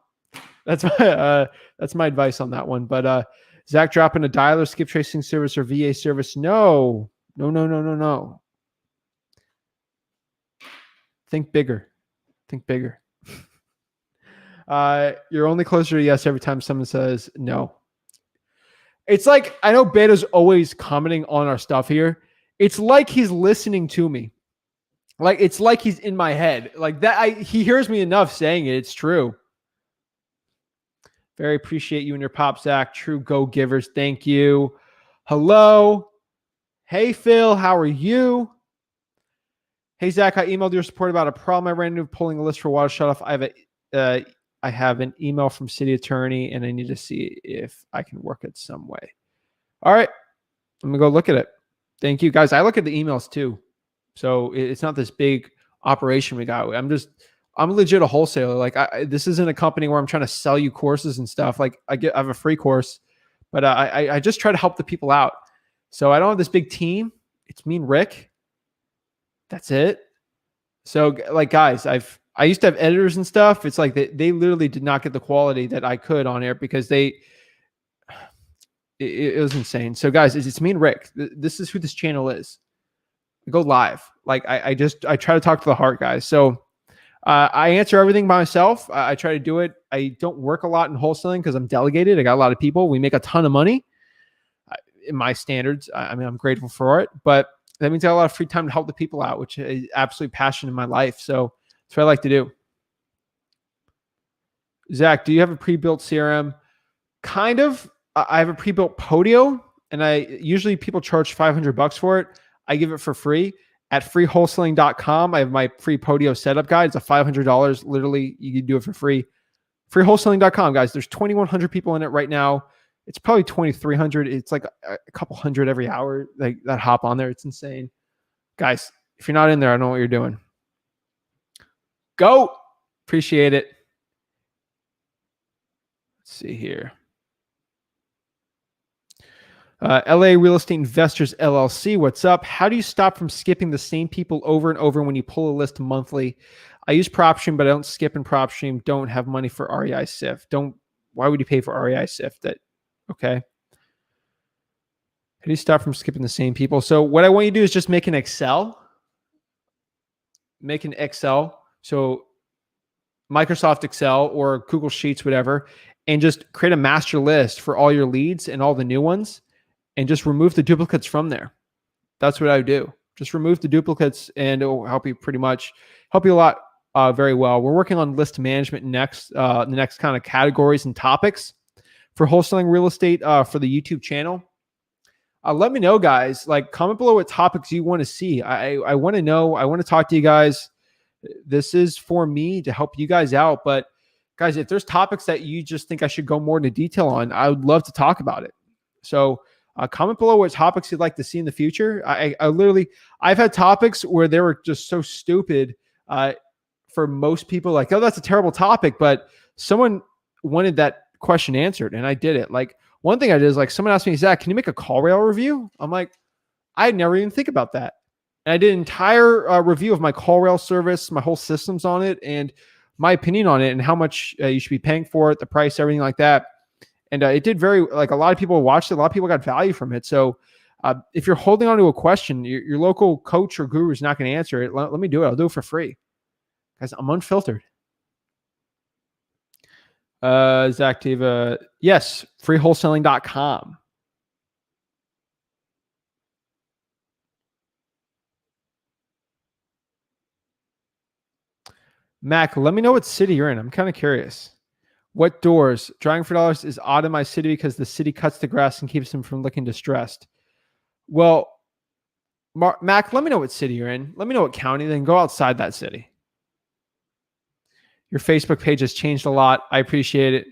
That's my advice on that one. But Zach dropping a dialer, skip tracing service, or VA service. No. Think bigger. You're only closer to yes every time someone says no. It's like, I know Beta's always commenting on our stuff here. It's like he's listening to me. Like, it's like he's in my head. Like that, he hears me enough saying it. It's true. Very appreciate you and your pop, Zach. True go-givers. Thank you. Hello. Hey, Phil. How are you? Hey, Zach, I emailed your support about a problem I ran into pulling a list for water shutoff. I have an email from city attorney, and I need to see if I can work it some way. All right. I'm going to go look at it. Thank you, guys. I look at the emails too. So it's not this big operation we got. I'm legit a wholesaler. Like, this isn't a company where I'm trying to sell you courses and stuff. Like, I have a free course, but I just try to help the people out. So I don't have this big team. It's me and Rick. That's it. So, like, guys, I used to have editors and stuff. It's like they literally did not get the quality that I could on air because it was insane. So, guys, it's me and Rick. This is who this channel is. I go live. Like, I try to talk to the heart, guys. So I answer everything by myself. I try to do it. I don't work a lot in wholesaling because I'm delegated. I got a lot of people. We make a ton of money in my standards. I mean, I'm grateful for it, but that means I got a lot of free time to help the people out, which is absolute passion in my life. So that's what I like to do. Zach, do you have a pre-built CRM? Kind of. I have a pre-built Podio, and usually people charge $500 for it. I give it for free at freewholesaling.com. I have my free Podio setup guide. It's a $500. Literally, you can do it for free. Freewholesaling.com, guys. There's 2,100 people in it right now. It's probably 2,300. It's like a couple hundred every hour that hop on there. It's insane. Guys, if you're not in there, I don't know what you're doing. Go. Appreciate it. Let's see here. LA Real Estate Investors LLC. What's up? How do you stop from skipping the same people over and over when you pull a list monthly? I use PropStream, but I don't skip in PropStream. Don't have money for REI SIF. Why would you pay for REI SIF? Okay. How do you stop from skipping the same people? So what I want you to do is just make an Excel. make an Excel, so Microsoft Excel or Google Sheets, whatever, and just create a master list for all your leads and all the new ones, and just remove the duplicates from there. That's what I would do. Just remove the duplicates, and it will help you a lot, very well. We're working on list management next, the next kind of categories and topics for wholesaling real estate for the YouTube channel. Let me know, guys. Like, comment below what topics you want to see. I want to know. I want to talk to you guys. This is for me to help you guys out. But guys, if there's topics that you just think I should go more into detail on, I would love to talk about it. So comment below what topics you'd like to see in the future. I've had topics where they were just so stupid for most people, like, oh, that's a terrible topic, but someone wanted that question answered and I did it. Like, one thing I did is, like, someone asked me, Zach, can you make a call rail review? I'm like, I never even think about that. And I did an entire review of my call rail service, my whole systems on it, and my opinion on it, and how much you should be paying for it, the price, everything like that. And it did a lot of people watched it. A lot of people got value from it. So if you're holding on to a question, your local coach or guru is not going to answer it. Let me do it. I'll do it for free. Guys, I'm unfiltered. Zach Diva. Yes, freewholesaling.com. Mac, let me know what city you're in. I'm kind of curious. What doors? Drawing for dollars is odd in my city because the city cuts the grass and keeps them from looking distressed. Well, Mac, let me know what city you're in. Let me know what county, then go outside that city. Your Facebook page has changed a lot. I appreciate it.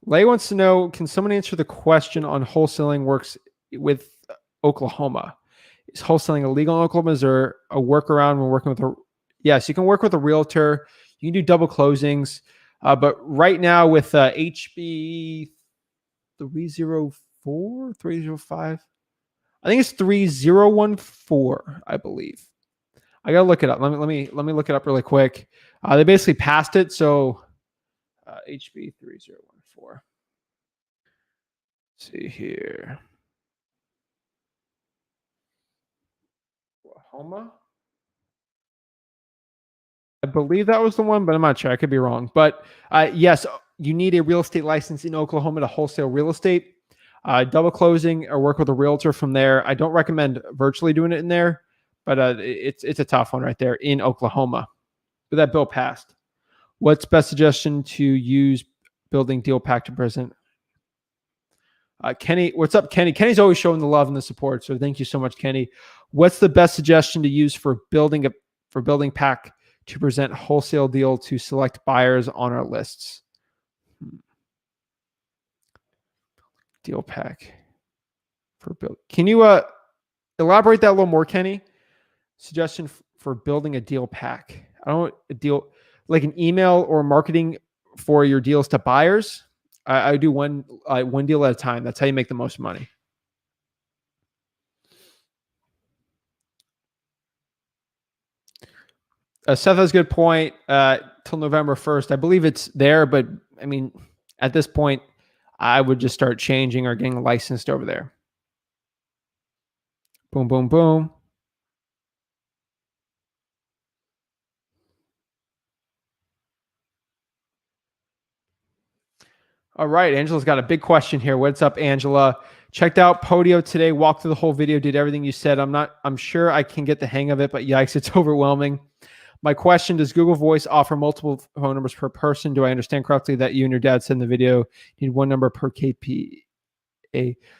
Lay wants to know, can someone answer the question on wholesaling works with Oklahoma? Is wholesaling illegal in Oklahoma? Is there a workaround when working with yes, you can work with a realtor. You can do double closings. But right now with HB 304, 305, I think it's 3014, I believe. I gotta look it up. Let me look it up really quick. They basically passed it, so HB 3014. Let's see here. Oklahoma. I believe that was the one, but I'm not sure. I could be wrong. But yes, you need a real estate license in Oklahoma to wholesale real estate. Double closing or work with a realtor from there. I don't recommend virtually doing it in there, but it's a tough one right there in Oklahoma. But that bill passed. What's best suggestion to use building deal pack to present? Kenny, what's up, Kenny? Kenny's always showing the love and the support, so thank you so much, Kenny. What's the best suggestion to use for building pack to present wholesale deal to select buyers on our lists? Deal pack for build. Can you elaborate that a little more, Kenny? Suggestion for building a deal pack. I don't a deal like an email or marketing for your deals to buyers. I do one deal at a time. That's how you make the most money. Seth has a good point. Till November 1st. I believe it's there, but I mean, at this point, I would just start changing or getting licensed over there. Boom, boom, boom. All right, Angela's got a big question here. What's up, Angela? Checked out Podio today, walked through the whole video, did everything you said. I'm sure I can get the hang of it, but yikes, it's overwhelming. My question, does Google Voice offer multiple phone numbers per person? Do I understand correctly that you and your dad said in the video need one number per KPA?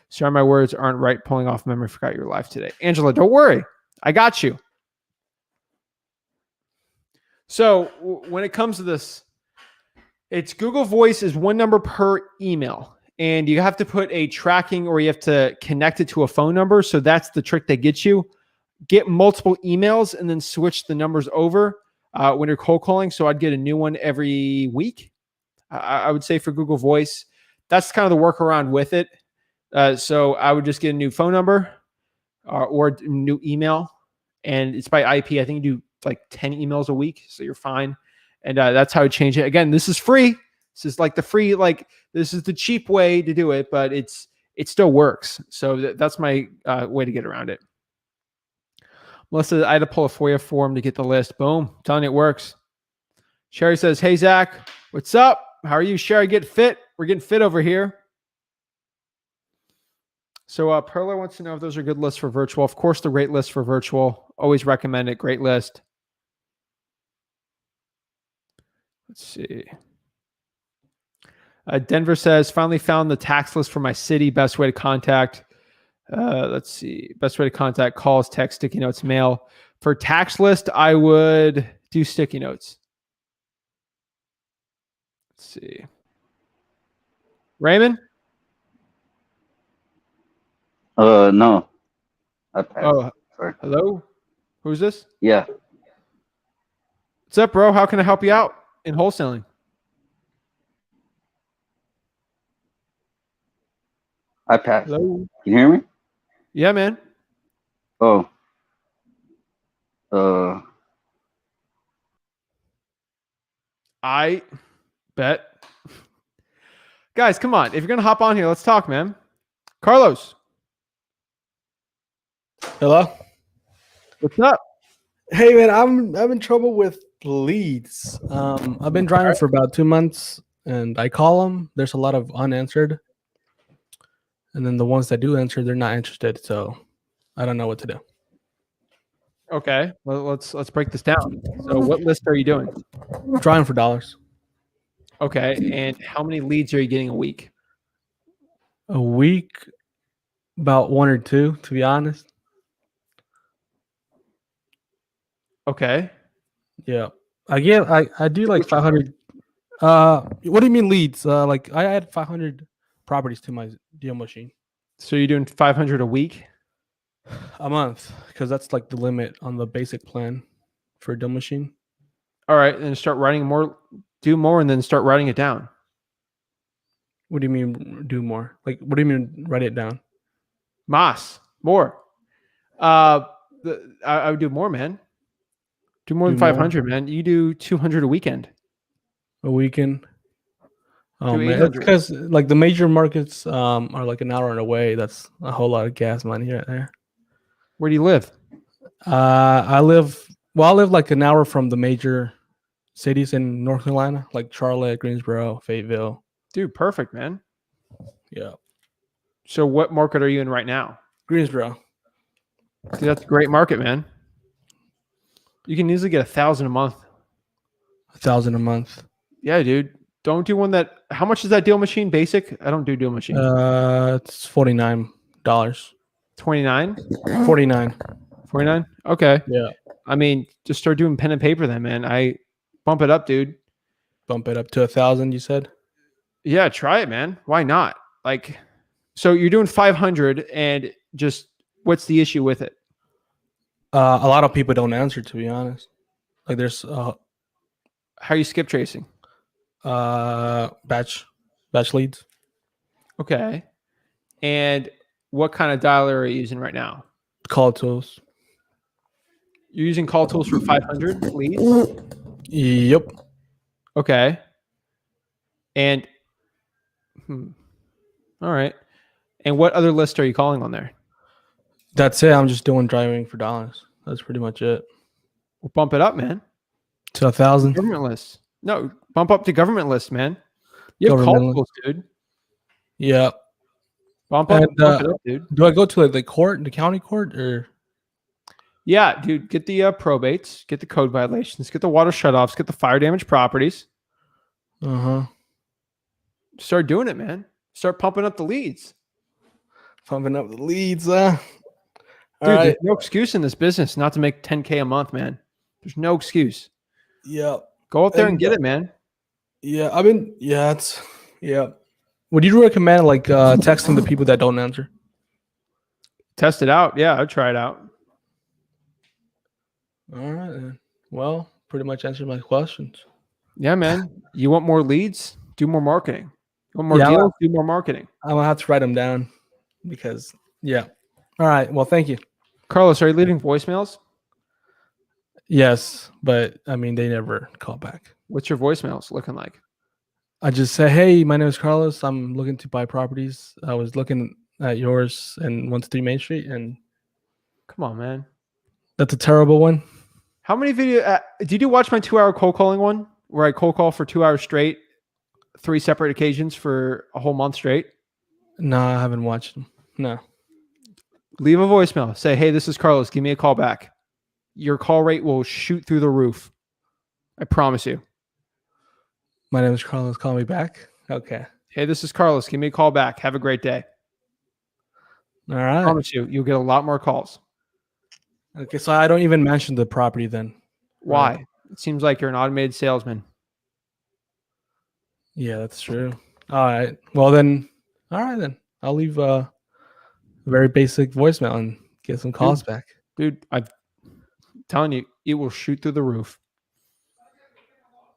Sorry, my words aren't right. Pulling off memory, forgot your life today. Angela, don't worry. I got you. So when it comes to this, it's Google Voice is one number per email. And you have to put a tracking or you have to connect it to a phone number. So that's the trick that gets you. Get multiple emails and then switch the numbers over when you're cold calling. So I'd get a new one every week. I would say for Google Voice, that's kind of the workaround with it. So I would just get a new phone number or a new email. And it's by IP. I think you do like 10 emails a week. So you're fine. And that's how I change it. Again, this is free. This is like the free, like this is the cheap way to do it, but it still works. So that's my way to get around it. Melissa, I had to pull a FOIA form to get the list. Boom. I'm telling you it works. Sherry says, hey, Zach, what's up? How are you, Sherry? Get fit. We're getting fit over here. So Perla wants to know if those are good lists for virtual. Of course, the great list for virtual. Always recommend it. Great list. Let's see. Denver says, finally found the tax list for my city. Best way to contact. Let's see. Best way to contact: calls, text, sticky notes, mail. For tax list, I would do sticky notes. Let's see. Raymond? No. I passed. Oh, Sorry. hello? Who's this? Yeah. What's up, bro? How can I help you out in wholesaling? I passed. Hello? Can you hear me? Yeah, man. Oh. I bet. Guys, come on. If you're going to hop on here, let's talk, man. Carlos. Hello. What's up? Hey man, I'm having trouble with leads. I've been driving for about 2 months, and I call them. There's a lot of unanswered, and then the ones that do answer, they're not interested. So I don't know what to do. Okay, well, let's break this down. So, what list are you doing? Driving for dollars Okay, and how many leads are you getting a week? a week, about 1 or 2, to be honest. Okay, Yeah, I do like 500. What do you mean leads? Like I add 500 properties to my deal machine so you're doing 500 a week? a month because that's like the limit on the basic plan for a deal machine. All right, then start writing more. Do more, and then start writing it down. What do you mean do more? Like, what do you mean write it down? More. I would do more, man. Do more than Do more? 500, man. You do 200 a weekend. A weekend? Oh Do man, it's 800. because like the major markets are like an hour away. That's a whole lot of gas money right there. Where do you live? I live like an hour from the major cities in North Carolina, like Charlotte, Greensboro, Fayetteville. Dude, perfect, man. Yeah, So what market are you in right now? Greensboro. Dude, that's a great market, man. You can easily get 1,000 a month. 1,000 a month. Yeah, dude. Don't do one that. How much is that deal machine basic? I don't do deal machine. It's $49. 29? 49. 49? Okay. Yeah, I mean, just start doing pen and paper then, man. I bump it up, dude. bump it up to 1,000. You said. Yeah, try it, man. Why not? Like, so you're doing 500 and just what's the issue with it? A lot of people don't answer, to be honest. Like there's How are you skip tracing? batch leads. Okay. And what kind of dialer are you using right now? Call tools. You're using call tools for 500 leads? Yep. Okay. And all right. And what other list are you calling on there? That's it. I'm just doing driving for dollars. That's pretty much it. We'll bump it up, man. To 1,000. Government lists. No, bump up to government lists, man. You have Government call list. tools, dude. Yeah. Bump up, And, bump it up, dude. Do I go to like the court, the county court, or? Yeah, dude. Get the probates, get the code violations, get the water shutoffs, get the fire damage properties. Start doing it, man. Start pumping up the leads. Pumping up the leads. Dude, All right. there's no excuse in this business not to make 10K a month, man. There's no excuse. Yeah. Go up there and And, get it, man. Yeah. Yeah. Would you recommend like texting the people that don't answer? Test it out. Yeah, I'd try it out. All right. Then. Well, pretty much answered my questions. Yeah, man. You want more leads? Do more marketing. You want more Yeah, deals? Do more marketing. I'm gonna have to write them down because yeah. All right. Well, thank you. Carlos, are you leaving voicemails? Yes, but I mean they never call back. What's your voicemails looking like? I just say, hey, my name is Carlos. I'm looking to buy properties. I was looking at yours in 123 Main Street, and Come on, man. That's a terrible one. How many video? Did you watch my 2-hour cold calling one where I cold call for 2 hours straight, 3 separate occasions for a whole month straight? No, I haven't watched them. No. Leave a voicemail. Say, hey, this is Carlos. Give me a call back. Your call rate will shoot through the roof. I promise you. My name is Carlos. Call me back. Okay. Hey, this is Carlos. Give me a call back. Have a great day. All I right. promise you, you'll get a lot more calls. Okay, so I don't even mention the property then. Why? Right. It seems like you're an automated salesman. Yeah, that's true. All right. Well then, all right then. I'll leave a very basic voicemail and get some calls back. Dude, I'm telling you, it will shoot through the roof.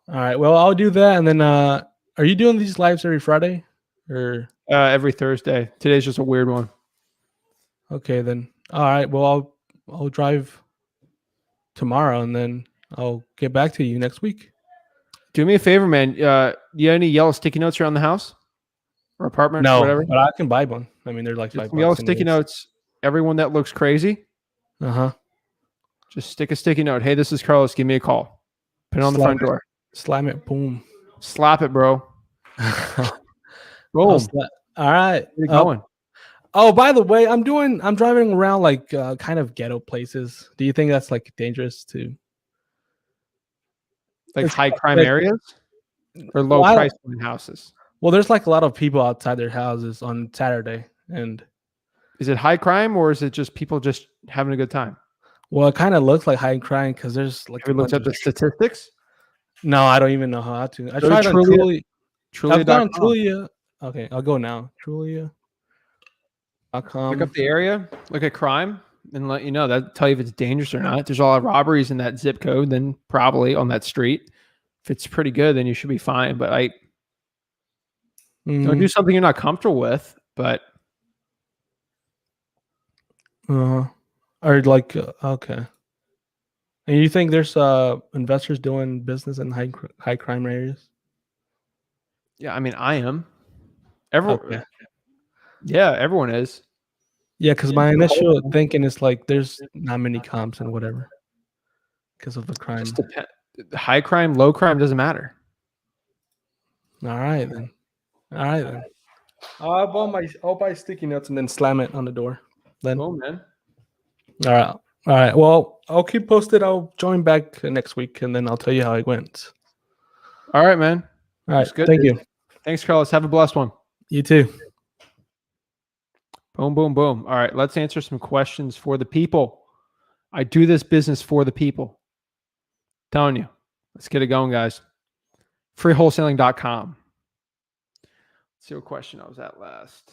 All right. Well, I'll do that. And then, are you doing these lives every Friday, or Every Thursday. Today's just a weird one. okay then? All right. Well, I'll drive tomorrow, and then I'll get back to you next week. Do me a favor, man. You have any yellow sticky notes around the house or apartment or whatever? but I can buy one. I mean, they're like Just $5. yellow sticky notes. Everyone that looks crazy, just stick a sticky note. Hey, this is Carlos. Give me a call. Put it on the front door. Slam it. Boom. Slap it, bro. Boom. All right. Where you going? Oh, by the way, I'm driving around like kind of ghetto places. Do you think that's like dangerous to Like it's high crime like- areas or low price point houses? Well, there's like a lot of people outside their houses on Saturday, and Is it high crime or is it just people just having a good time? well, it kind of looks like high crime because there's like Have you looked at the statistics? No, I don't even know how to. I Go to tried on Trulia- Trulia. I've gone on Trulia.com. Trulia. Okay, I'll go now. Trulia.com. Look up the area, look at crime, and let you know. That tell you if it's dangerous or not. If there's a lot of robberies in that zip code, then probably on that street. If it's pretty good, then you should be fine. But don't do something you're not comfortable with. But or like okay. And you think there's investors doing business in high crime areas? yeah, I mean, I am. Everyone, Okay. yeah, everyone is. Yeah, because my initial thinking is like there's not many comps and whatever because of the crime. Just high crime, low crime doesn't matter. All right then. I'll buy sticky notes and then slam it on the door. Then Oh man. all right. Well, I'll keep posted. I'll join back next week and then I'll tell you how it went. All right, man. All right. That's good, Thank dude. you. Thanks, Carlos. Have a blessed one. You too. Boom, boom, boom. All right, let's answer some questions for the people. I do this business for the people. Telling you. Let's get it going, guys. Freewholesaling.com. Let's see what question I was at last.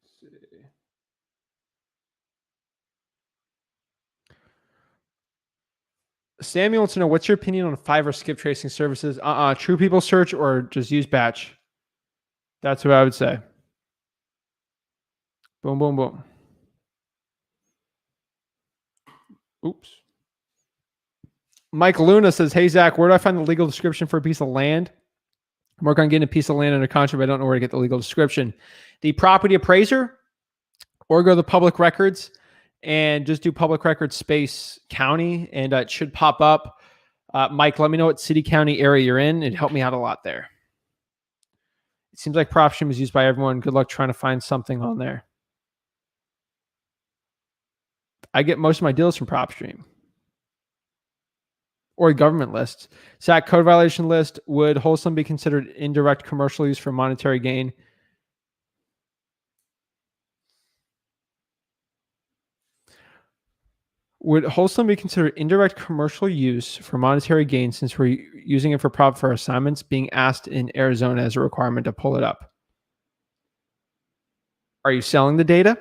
Let's see. Samuel wants to know, what's your opinion on Fiverr skip tracing services? True People Search or just use Batch? That's what I would say. Boom, boom, boom. Oops. Mike Luna says, hey, Zach, where do I find the legal description for a piece of land? I'm working on getting a piece of land under contract, but I don't know where to get the legal description. The property appraiser, or go to the public records and just do public records space county, and it should pop up. Mike, let me know what city, county area you're in. It helped me out a lot there. It seems like PropStream is used by everyone. Good luck trying to find something on there. I get most of my deals from PropStream or government lists. Zach, code violation list. Would Wholesaling be considered indirect commercial use for monetary gain? Would Wholesaling be considered indirect commercial use for monetary gain since we're using it for profit for assignments being asked in Arizona as a requirement to pull it up? Are you selling the data?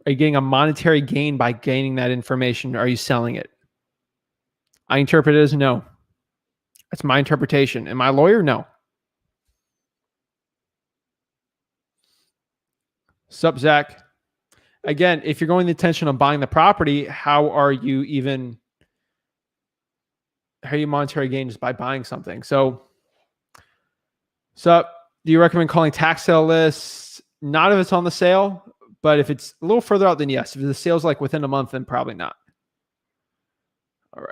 Are you getting a monetary gain by gaining that information? Are you selling it? I interpret it as no. That's my interpretation. Am I a lawyer? No. Sup, Zach? Again, if you're going the intention of buying the property, how are you monetary gain just by buying something. So do you recommend calling tax sale lists? Not if it's on the sale, but if it's a little further out, then yes. If the sale's like within a month, then probably not. All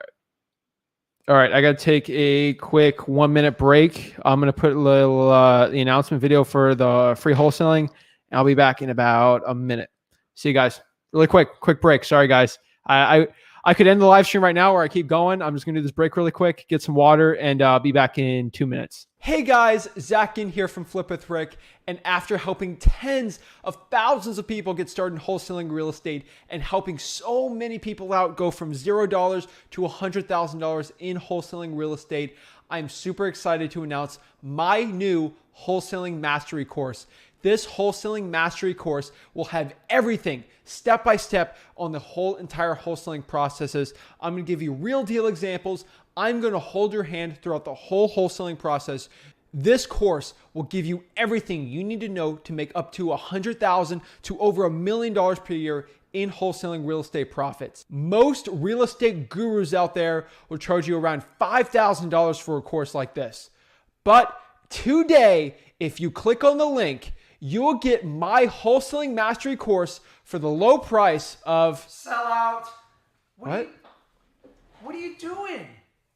right. I got to take a quick 1-minute break. I'm going to put a little the announcement video for the free wholesaling. And I'll be back in about a minute. See you guys. Really quick break. Sorry, guys. I could end the live stream right now or I keep going. I'm just going to do this break really quick, get some water, and be back in 2 minutes. Hey guys, Zach Ginn here from Flip with Rick. And after helping tens of thousands of people get started in wholesaling real estate and helping so many people out go from $0 to $100,000 in wholesaling real estate, I'm super excited to announce my new wholesaling mastery course. This wholesaling mastery course will have everything step by step on the whole entire wholesaling processes. I'm going to give you real deal examples. I'm going to hold your hand throughout the whole wholesaling process. This course will give you everything you need to know to make up to $100,000 to over $1 million per year in wholesaling real estate profits. Most real estate gurus out there will charge you around $5,000 for a course like this. But today, if you click on the link, you will get my wholesaling mastery course for the low price of Sellout. What? What are you doing?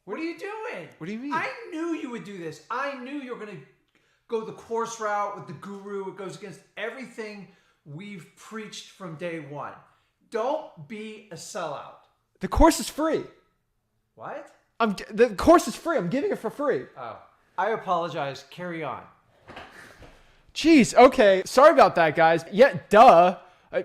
What are you doing? What do you mean? I knew you would do this. I knew you were going to go the course route with the guru. It goes against everything we've preached from day one. Don't be a sellout. The course is free. What? The course is free. I'm giving it for free. Oh, I apologize. Carry on. Jeez. Okay. Sorry about that, guys. Yeah, duh.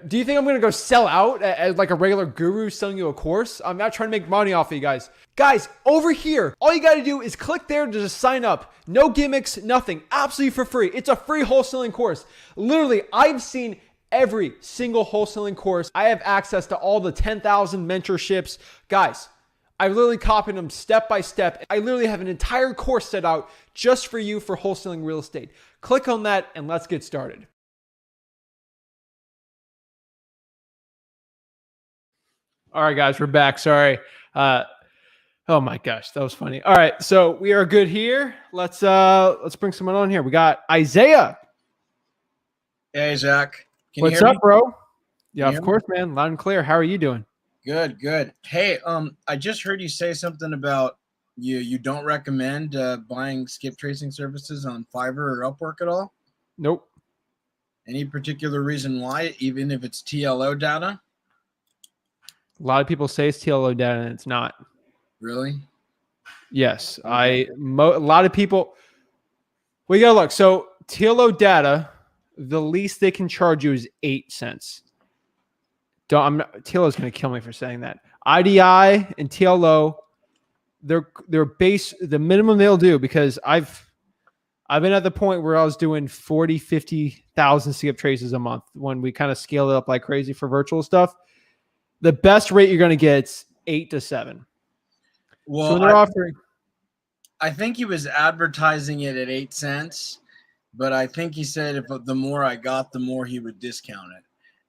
Do you think I'm going to go sell out as like a regular guru selling you a course? I'm not trying to make money off of you guys. Guys, over here, all you got to do is click there to just sign up. No gimmicks, nothing. Absolutely for free. It's a free wholesaling course. Literally, I've seen every single wholesaling course. I have access to all the 10,000 mentorships. Guys, I literally copied them step by step. I literally have an entire course set out just for you for wholesaling real estate. Click on that and let's get started. All right, guys, we're back. Sorry. Oh my gosh, that was funny. All right, so we are good here. Let's bring someone on here. We got Isaiah. Hey, Zach. Can What's you hear up, me? bro? Yeah, you of hear me? course, man. Loud and clear. How are you doing? Good, good. Hey, I just heard you say something about you don't recommend buying skip tracing services on Fiverr or Upwork at all? Nope. Any particular reason why, even if it's TLO data? A lot of people say it's TLO data and it's not. Really? Yes, a lot of people. We gotta look. So TLO data, the least they can charge you is 8 cents. TLO is gonna kill me for saying that. IDI and TLO, they're base. The minimum they'll do, because I've been at the point where I was doing 40, 50,000 skip traces a month when we kind of scaled it up like crazy for virtual stuff. The best rate you're gonna get is 8 to 7. Well, So when they're offering. I think he was advertising it at 8 cents, but I think he said if the more I got, the more he would discount it.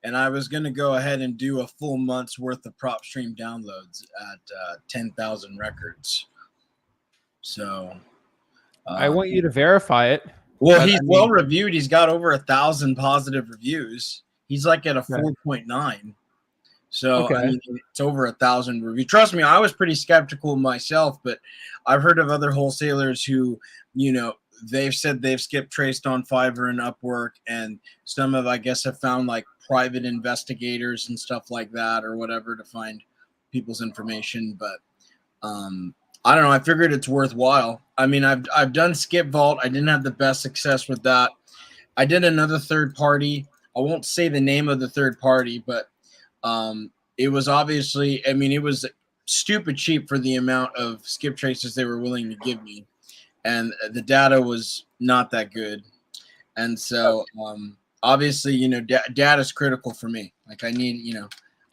And I was going to go ahead and do a full month's worth of PropStream downloads at 10,000 records. So I want you to verify it. Well, he's well reviewed. He's got over 1,000 positive reviews. He's like at a 4.9. So Okay. I mean, it's over 1,000 reviews. Trust me, I was pretty skeptical myself, but I've heard of other wholesalers who, they've said they've skip traced on Fiverr and Upwork, and some of, I guess, have found like private investigators and stuff like that or whatever to find people's information. But I don't know. I figured it's worthwhile. I mean, I've done Skip Vault. I didn't have the best success with that. I did another third party. I won't say the name of the third party, but it was obviously, I mean, it was stupid cheap for the amount of skip traces they were willing to give me. And the data was not that good. And so obviously, data is critical for me. Like I need,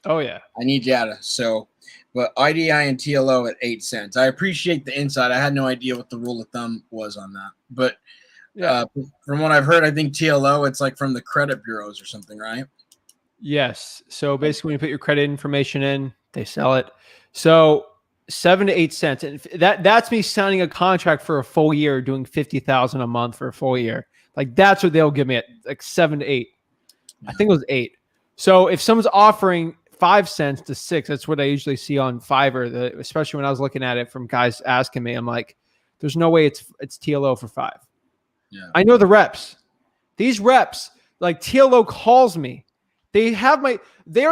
Oh yeah. I need data. So, but IDI and TLO at 8 cents. I appreciate the insight. I had no idea what the rule of thumb was on that. But from what I've heard, I think TLO, it's like from the credit bureaus or something, right? Yes. So basically when you put your credit information in, they sell it. So 7 to 8 cents, and that's me signing a contract for a full year, doing 50,000 a month for a full year. Like that's what they'll give me at like 7 to 8. I think it was 8. So if someone's offering 5 cents to 6, that's what I usually see on Fiverr. Especially when I was looking at it from guys asking me, I'm like, there's no way it's TLO for 5. Yeah. I know the reps. These reps, like TLO calls me. They are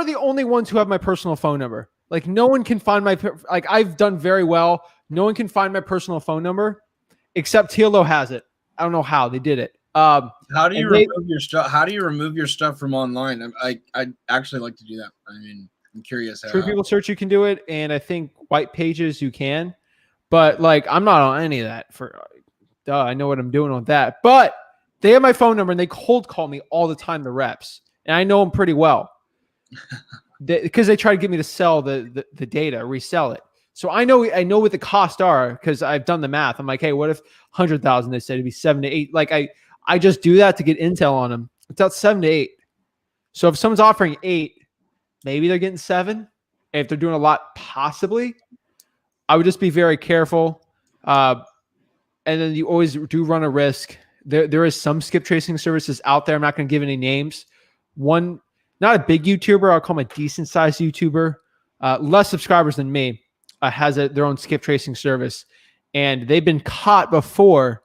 the only ones who have my personal phone number. Like no one can find like I've done very well. No one can find my personal phone number except TLO has it. I don't know how they did it. How do you remove your stuff? How do you remove your stuff from online? I'd actually like to do that. I mean, I'm curious. True People Search, you can do it. And I think White Pages, you can. But like, I'm not on any of that I know what I'm doing on that. But they have my phone number and they cold call me all the time, the reps. And I know them pretty well. Because they try to get me to sell the data, resell it. So I know what the costs are because I've done the math. I'm like, hey, what if 100,000? They said it'd be 7 to 8. Like I just do that to get intel on them. It's about 7 to 8. So if someone's offering 8, maybe they're getting 7. And if they're doing a lot, possibly. I would just be very careful. And then you always do run a risk. There is some skip tracing services out there. I'm not going to give any names. One, not a big YouTuber. I'll call him a decent sized YouTuber. Less subscribers than me. Has their own skip tracing service. And they've been caught before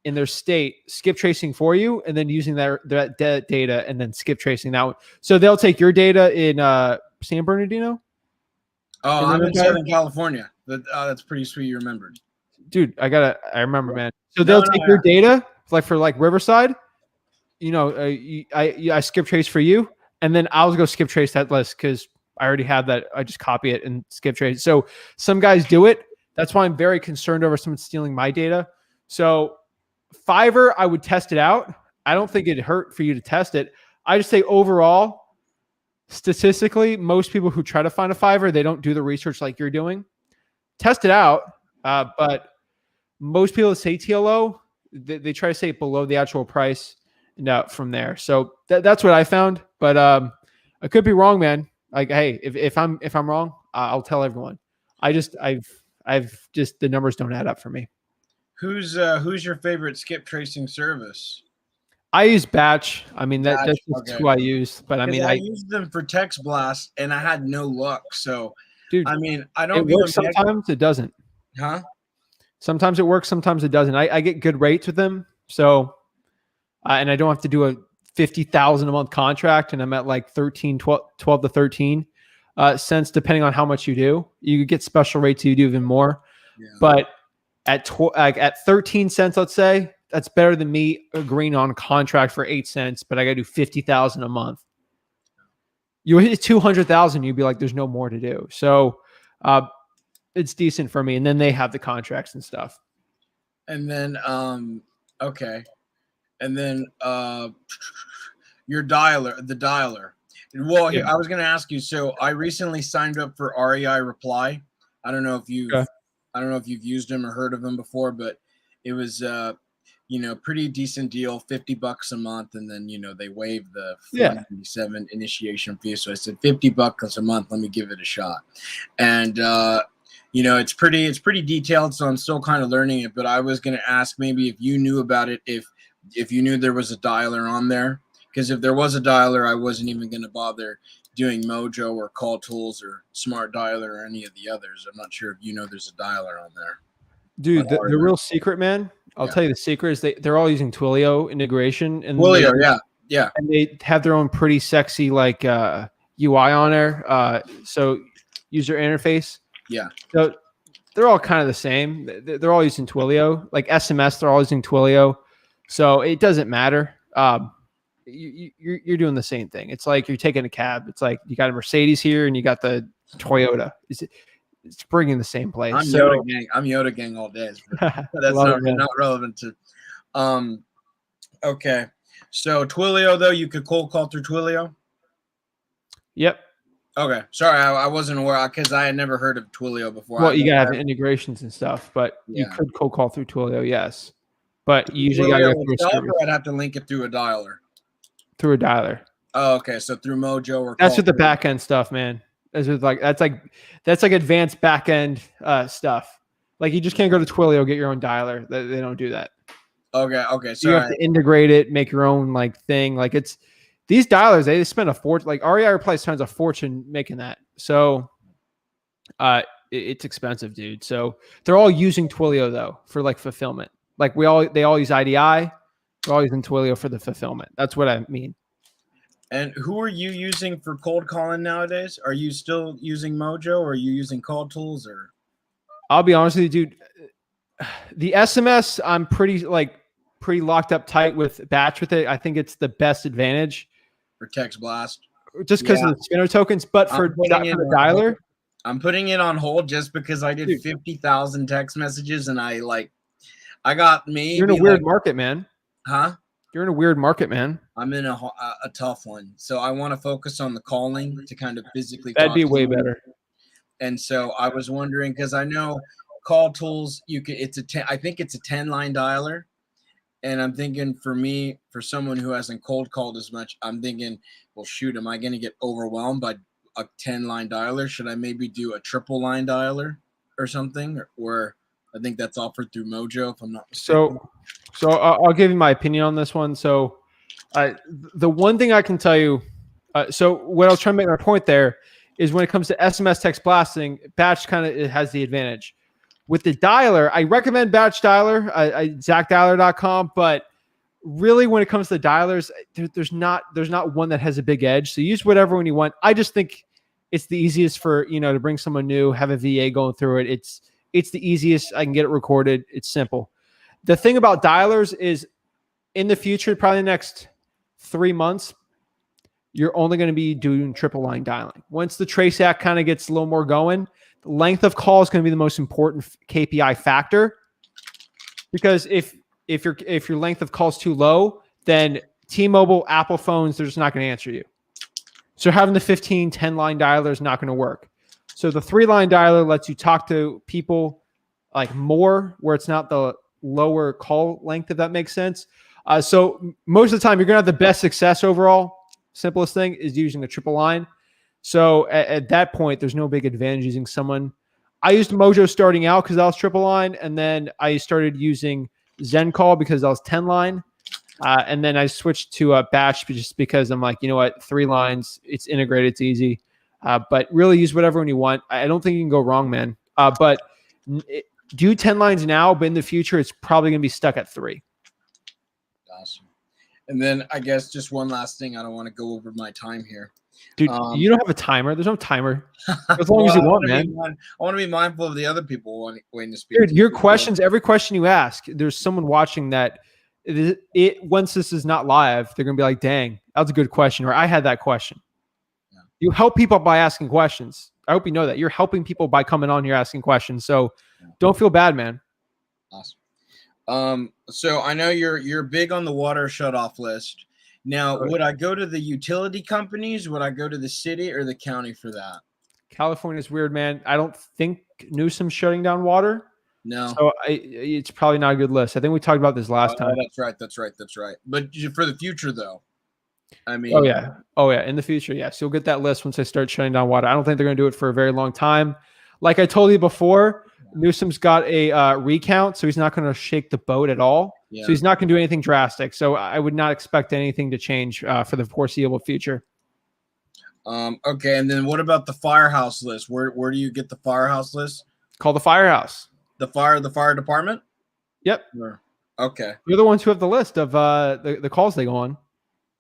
in their state skip tracing for you and then using that data and then skip tracing that one. So they'll take your data in San Bernardino. Oh, I'm in Southern California. That's pretty sweet. You remembered. Dude, I remember, man. So they'll take your data for Riverside. You know, I skip trace for you. And then I'll go skip trace that list because I already have that. I just copy it and skip trace. So some guys do it. That's why I'm very concerned over someone stealing my data. So Fiverr, I would test it out. I don't think it'd hurt for you to test it. I just say overall, statistically, most people who try to find a Fiverr, they don't do the research like you're doing. Test it out. But most people that say TLO, they try to say it below the actual price and out from there. So that's what I found. But I could be wrong, man. Like, hey, if I'm wrong, I'll tell everyone. I've just the numbers don't add up for me. Who's your favorite skip tracing service? I use Batch. I mean that's just who I use. But I mean I used them for text blast and I had no luck. So dude, I mean I don't. It works sometimes. It doesn't. Huh? Sometimes it works. Sometimes it doesn't. I get good rates with them. So and I don't have to do a 50,000 a month contract, and I'm at like 12 to 13 cents, depending on how much you do. You get special rates, you do even more. Yeah. But at 13 cents, let's say, that's better than me agreeing on a contract for 8 cents, but I got to do 50,000 a month. You hit 200,000, you'd be like, there's no more to do. So it's decent for me. And then they have the contracts and stuff. And then, okay. And then the dialer. Well, yeah. I was going to ask you. So I recently signed up for REI Reply. I don't know if you've used them or heard of them before, but it was pretty decent deal, $50 a month, and then they waive the $497 initiation fee. So I said $50 a month. Let me give it a shot. And it's pretty detailed, so I'm still kind of learning it. But I was going to ask maybe if you knew about it, if you knew there was a dialer on there, because if there was a dialer, I wasn't even going to bother doing Mojo or Call Tools or Smart Dialer or any of the others. I'm not sure if there's a dialer on there. Dude, the real secret, man, I'll tell you the secret is they're all using Twilio integration. And Twilio, yeah. And they have their own pretty sexy UI on there. So user interface. Yeah. So they're all kind of the same. They're all using Twilio. Like SMS, they're all using Twilio. So it doesn't matter. You're doing the same thing. It's like you're taking a cab. It's like you got a Mercedes here and you got the Toyota. It's bringing the same place. I'm Yoda gang all day. That's not relevant to. Okay. So Twilio though, you could cold call through Twilio. Yep. Okay. Sorry, I wasn't aware because I had never heard of Twilio before. Well, you gotta have integrations and stuff, but you could cold call through Twilio, yes. But you usually gotta go through a service. I'd have to link it through a dialer. Through a dialer. Oh, okay. So through Mojo or that's with the back end stuff, man. That's like advanced back end stuff. Like you just can't go to Twilio, get your own dialer. They don't do that. Okay. So you have to integrate it, make your own like thing. Like it's these dialers, they spend a fortune. Like REI Replace spends a fortune making that. So it's expensive, dude. So they're all using Twilio though for like fulfillment. Like they all use IDI. They're all using Twilio for the fulfillment. That's what I mean. And who are you using for cold calling nowadays? Are you still using Mojo, or are you using Call Tools? Or I'll be honest with you, dude. The SMS, I'm pretty locked up tight with Batch with it. I think it's the best advantage. or Text Blast? Just because of the spinner tokens, but for the dialer, I'm putting it on hold just because I did 50,000 text messages, and I got maybe. You're in a weird market, man. Huh? You're in a weird market, man. I'm in a tough one, so I want to focus on the calling to kind of physically. That'd be way better. And so I was wondering, because I know Call Tools, I think it's a 10-line dialer, and I'm thinking for someone who hasn't cold called as much, I'm thinking, well, shoot, am I going to get overwhelmed by a 10-line dialer? Should I maybe do a triple line dialer or something, or I think that's offered through Mojo, if I'm not mistaken. So I'll give you my opinion on this one. So the one thing I can tell you, so what I was trying to make my point there is when it comes to SMS text blasting, Batch kind of has the advantage. With the dialer, I recommend Batch Dialer, ZachDialer.com, but really when it comes to the dialers, there's not one that has a big edge. So use whatever one you want. I just think it's the easiest for, to bring someone new, have a VA going through it. It's the easiest. I can get it recorded. It's simple. The thing about dialers is in the future, probably the next 3 months, you're only going to be doing triple line dialing. Once the Trace Act kind of gets a little more going, the length of call is going to be the most important KPI factor. Because if your length of call is too low, then T-Mobile, Apple phones, they're just not going to answer you. So having the 15, 10-line dialer is not going to work. So the 3-line dialer lets you talk to people like more, where it's not the lower call length, if that makes sense. So most of the time, you're going to have the best success overall. Simplest thing is using a triple line. So at that point, there's no big advantage using someone. I used Mojo starting out because I was triple line, and then I started using Zen Call because I was 10-line. And then I switched to Batch just because I'm like, you know what, 3 lines, it's integrated, it's easy. But really use whatever one you want. I don't think you can go wrong, man. But do 10 lines now, but in the future, it's probably going to be stuck at 3. Awesome. And then I guess just one last thing. I don't want to go over my time here. Dude, you don't have a timer. There's no timer. As long as you want, man. I want to be mindful of the other people waiting to speak. Dude, your questions, every question you ask, there's someone watching that once this is not live, they're going to be like, dang, that was a good question. Or I had that question. Yeah. You help people by asking questions. I hope you know that. You're helping people by coming on here asking questions. So don't feel bad, man. Awesome. So I know you're big on the water shutoff list. Now, would I go to the utility companies? Would I go to the city or the county for that? California's weird, man. I don't think Newsom's shutting down water. No. So it's probably not a good list. I think we talked about this last time. That's right. But for the future, though, I mean. Oh, yeah. In the future, yes. You'll get that list once they start shutting down water. I don't think they're going to do it for a very long time. Like I told you before, Newsom's got a recount, so he's not going to shake the boat at all. Yeah. So he's not going to do anything drastic. So I would not expect anything to change for the foreseeable future. Okay, and then what about the firehouse list? Where do you get the firehouse list? Call the firehouse. The fire department? Yep. Okay. You're the ones who have the list of the calls they go on.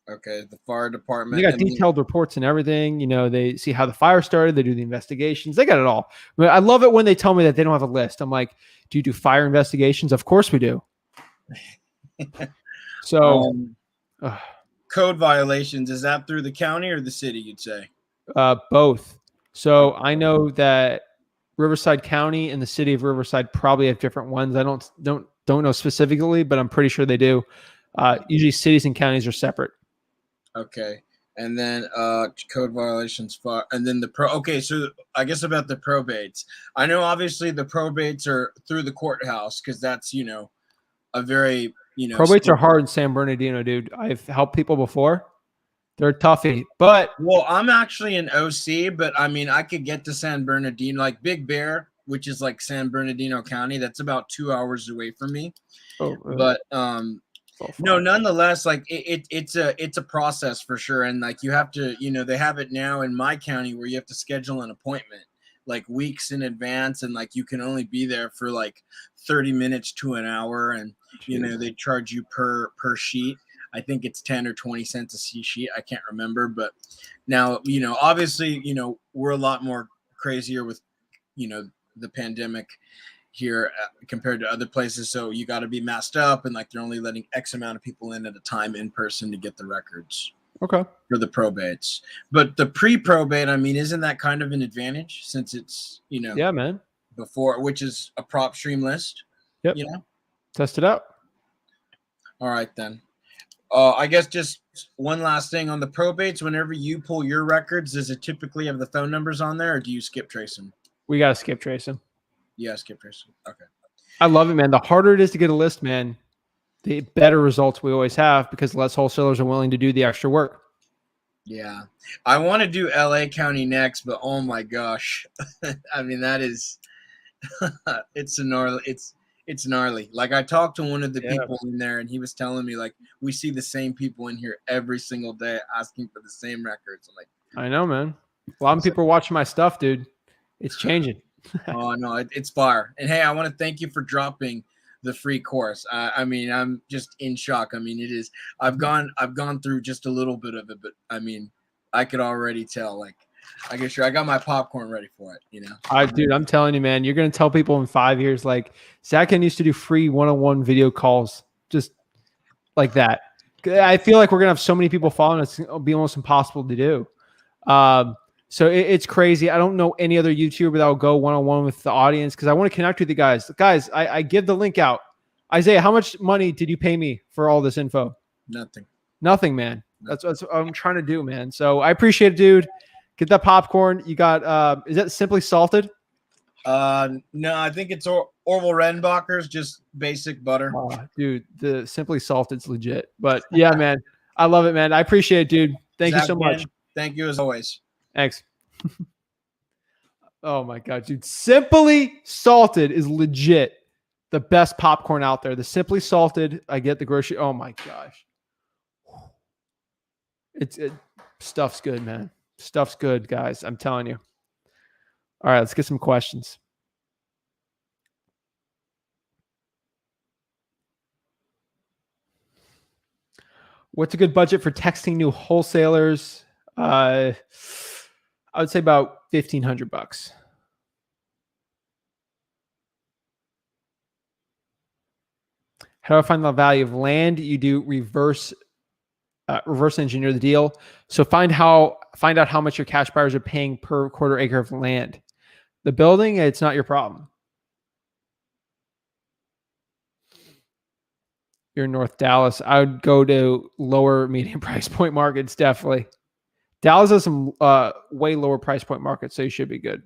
Okay, the fire department. They got detailed reports and everything. They see how the fire started. They do the investigations. They got it all. I love it when they tell me that they don't have a list. I'm like, do you do fire investigations? Of course we do. So, code violations, is that through the county or the city, you'd say? Both. So I know that Riverside County and the city of Riverside probably have different ones. I don't know specifically, but I'm pretty sure they do. Usually cities and counties are separate. Okay. And then code violations and then okay, so I guess about the probates. I know obviously the probates are through the courthouse because that's, a very, probates are hard in San Bernardino, dude. I've helped people before. They're toughy, but Well, I'm actually in OC, but I mean, I could get to San Bernardino, like Big Bear, which is like San Bernardino County. That's about 2 hours away from me. But no, nonetheless, like it's a process for sure, and like you have to, they have it now in my county where you have to schedule an appointment like weeks in advance, and like you can only be there for like 30 minutes to an hour, and they charge you per sheet. I think it's 10 or 20 cents a sheet. I can't remember, but now, obviously, we're a lot more crazier with, the pandemic here compared to other places. So you got to be masked up, and like they're only letting X amount of people in at a time in person to get the records. Okay. For the probates. But the pre-probate, I mean, isn't that kind of an advantage since it's, yeah, man, before, which is a PropStream list? Yep. Test it out. All right, then. I guess just one last thing on the probates. Whenever you pull your records, does it typically have the phone numbers on there, or do you skip trace them? We got to skip trace them. Yeah, skip trace them. Okay. I love it, man. The harder it is to get a list, man, the better results we always have because less wholesalers are willing to do the extra work. Yeah. I want to do LA County next, but oh my gosh. I mean, that is it's gnarly. Like I talked to one of the people in there, and he was telling me like we see the same people in here every single day asking for the same records. I'm like, I know, man. A lot of people are watching my stuff, dude. It's changing. Oh no, it's fire. And hey, I want to thank you for dropping the free course. I mean, I'm just in shock. I mean, it is. I've gone through just a little bit of it, but I mean, I could already tell. Like, I guess I got my popcorn ready for it. Dude, I'm telling you, man, you're gonna tell people in 5 years. Like, Zach Ginn used to do free one-on-one video calls, just like that. I feel like we're gonna have so many people following us; it'll be almost impossible to do. So it's crazy. I don't know any other YouTuber that will go one-on-one with the audience because I want to connect with you guys. Guys, I give the link out. Isaiah, how much money did you pay me for all this info? Nothing, man. That's what I'm trying to do, man. So I appreciate it, dude. Get that popcorn. You got, is that Simply Salted? No, I think it's Orville Redenbacher's, just basic butter. Dude, the Simply Salted's legit. But yeah, man, I love it, man. I appreciate it, dude. Thank you so much. Thank you as always. Thanks. Oh my God, dude. Simply Salted is legit the best popcorn out there. The Simply Salted, I get the grocery. Oh my gosh. Stuff's good, man. Stuff's good, guys. I'm telling you. All right, let's get some questions. What's a good budget for texting new wholesalers? I would say about $1,500. How do I find the value of land? You do reverse engineer the deal. So find out how much your cash buyers are paying per quarter acre of land. The building, it's not your problem. You're in North Dallas. I would go to lower medium price point markets, definitely. Dallas has some way lower price point markets, so you should be good.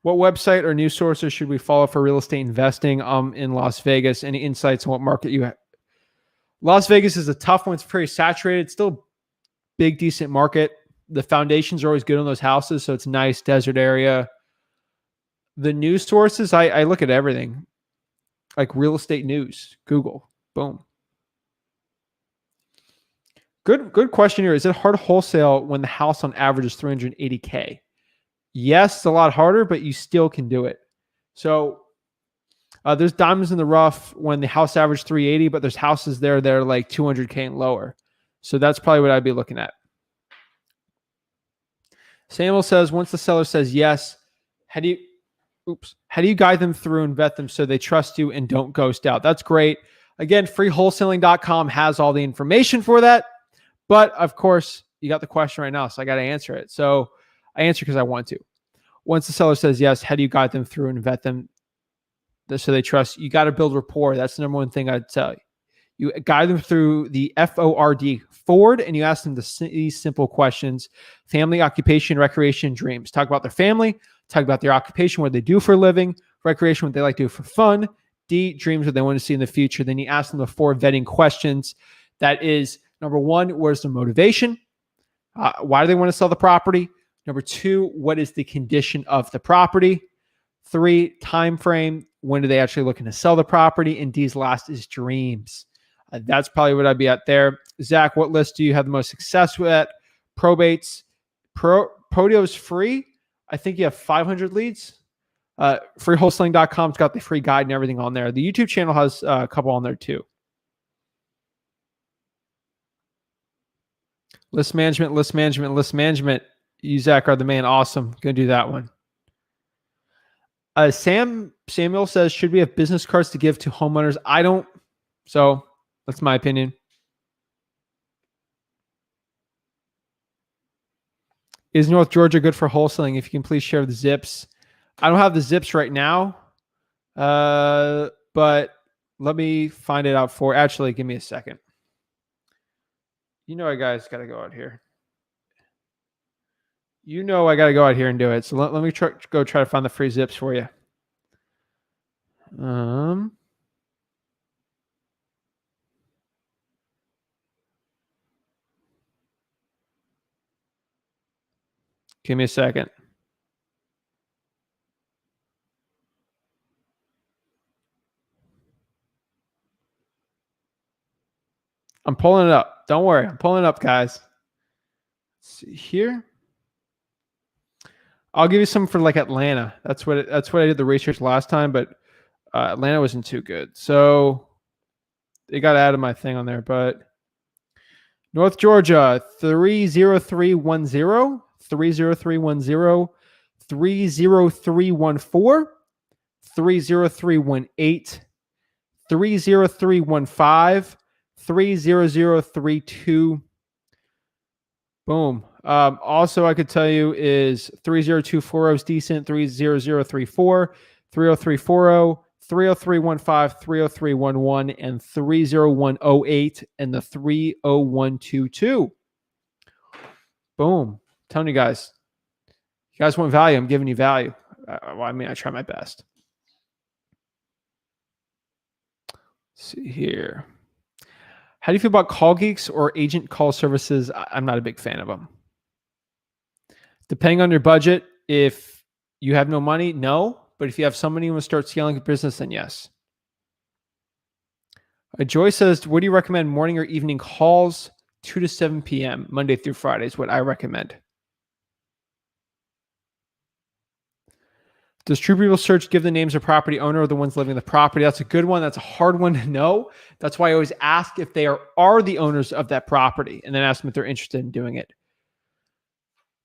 What website or news sources should we follow for real estate investing in Las Vegas? Any insights on what market you have? Las Vegas is a tough one. It's pretty saturated. It's still a big, decent market. The foundations are always good on those houses, so it's a nice desert area. The news sources, I look at everything. Like real estate news, Google, boom. Good question here. Is it hard to wholesale when the house on average is $380K? Yes, it's a lot harder, but you still can do it. So there's diamonds in the rough when the house average 380, but there's houses there that are like 200K and lower. So that's probably what I'd be looking at. Samuel says, once the seller says yes, how do you guide them through and vet them so they trust you and don't ghost out? That's great. Again, freewholesaling.com has all the information for that. But of course, you got the question right now, so I got to answer it. So I answer because I want to. Once the seller says yes, how do you guide them through and vet them so they trust you? You got to build rapport. That's the number one thing I'd tell you. You guide them through the FORD, and you ask them these simple questions: family, occupation, recreation, dreams. Talk about their family, talk about their occupation, what they do for a living, recreation, what they like to do for fun, D, dreams, what they want to see in the future. Then you ask them the 4 vetting questions. That is, number one, where's their motivation? Why do they want to sell the property? Number two, what is the condition of the property? 3, time frame. When are they actually looking to sell the property? And D's last is dreams. That's probably what I'd be at there. Zach, what list do you have the most success with? Probates. Podio's free. I think you have 500 leads. Freewholesaling.com's got the free guide and everything on there. The YouTube channel has a couple on there too. List management, list management, list management. You, Zach, are the man. Awesome. Gonna do that one. Samuel says, should we have business cards to give to homeowners? I don't. So that's my opinion. Is North Georgia good for wholesaling? If you can please share the zips. I don't have the zips right now, but let me find it out for. Actually, give me a second. You know, I guys got to go out here. You know, I got to go out here and do it. So let me go try to find the free zips for you. Give me a second. I'm pulling it up. Don't worry. I'm pulling it up, guys. Let's see here. I'll give you some for like Atlanta. That's what I did the research last time, but Atlanta wasn't too good. So it got out of my thing on there, but North Georgia 30310, 30310, 30314, 30318, 30315, 30032. Boom. Also, I could tell you is 30240 is decent. 30034, 30340, 30315, 30311, and 30108, and the 30122. Boom. I'm telling you guys. You guys want value, I'm giving you value. Well, I mean, I try my best. Let's see here. How do you feel about call geeks or agent call services? I'm not a big fan of them. Depending on your budget, if you have no money, no. But if you have somebody who wants to start scaling a business, then yes. Joy says, what do you recommend, morning or evening calls? 2 to 7 p.m., Monday through Friday is what I recommend. Does True People Search give the names of property owner or the ones living in the property? That's a good one. That's a hard one to know. That's why I always ask if they are the owners of that property, and then ask them if they're interested in doing it.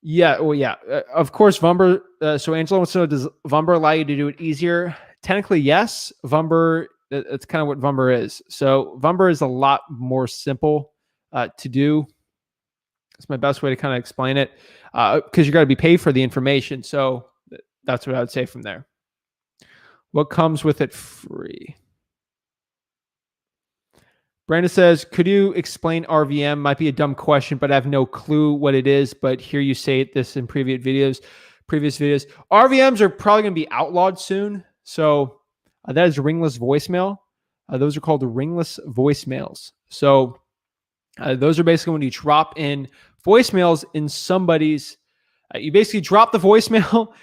Yeah, well, yeah. Of course, Vumber. So Angela wants to know, does Vumber allow you to do it easier? Technically, yes. Vumber, that's kind of what Vumber is. So Vumber is a lot more simple to do. That's my best way to kind of explain it, because you got to be paid for the information. So that's what I would say from there. What comes with it free? Brandon says, could you explain RVM? Might be a dumb question, but I have no clue what it is. But hear you say this in previous videos. RVMs are probably going to be outlawed soon. So that is ringless voicemail. Those are called ringless voicemails. So those are basically when you drop in voicemails in somebody's, you basically drop the voicemail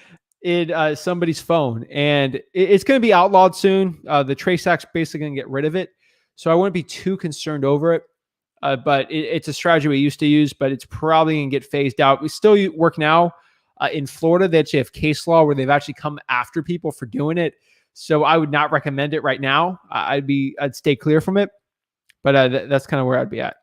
in somebody's phone, and it's going to be outlawed soon. The Trace Act's basically going to get rid of it. So I wouldn't be too concerned over it, but it's a strategy we used to use, but it's probably going to get phased out. We still work now in Florida. They actually have case law where they've actually come after people for doing it. So I would not recommend it right now. I'd stay clear from it, but that's kind of where I'd be at.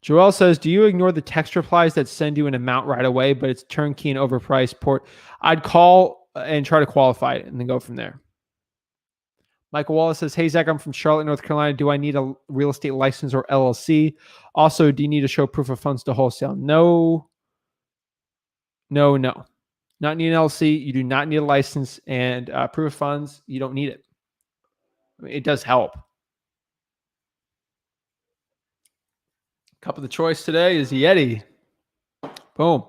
Joel says, do you ignore the text replies that send you an amount right away, but it's turnkey and overpriced port? I'd call and try to qualify it and then go from there. Michael Wallace says, hey, Zach, I'm from Charlotte, North Carolina. Do I need a real estate license or LLC? Also, do you need to show proof of funds to wholesale? No. Not need an LLC. You do not need a license, and proof of funds, you don't need it. I mean, it does help. Cup of the choice today is Yeti. Boom.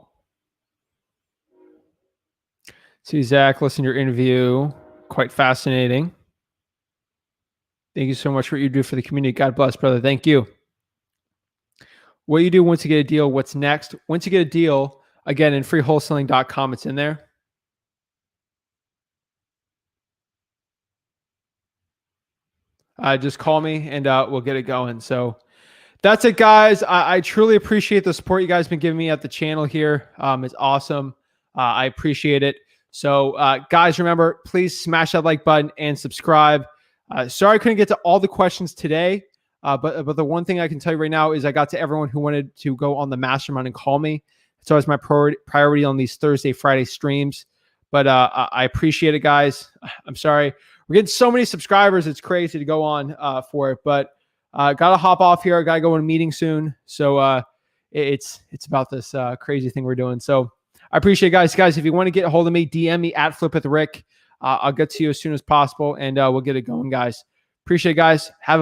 See, Zach, listen to your interview. Quite fascinating. Thank you so much for what you do for the community. God bless, brother. Thank you. What you do once you get a deal, what's next? Once you get a deal, again, in freewholesaling.com, it's in there. Just call me and we'll get it going. So that's it, guys. I truly appreciate the support you guys have been giving me at the channel here. It's awesome. I appreciate it. So guys, remember, please smash that like button and subscribe. Sorry I couldn't get to all the questions today. But the one thing I can tell you right now is I got to everyone who wanted to go on the Mastermind and call me. So it's my priority on these Thursday, Friday streams. But I appreciate it, guys. I'm sorry. We're getting so many subscribers. It's crazy to go on for it. But got to hop off here. I got to go in a meeting soon. So it's about this crazy thing we're doing. So I appreciate it, guys. Guys, if you want to get a hold of me, DM me at FlipWithRick. I'll get to you as soon as possible, and we'll get it going, guys. Appreciate it, guys. Have a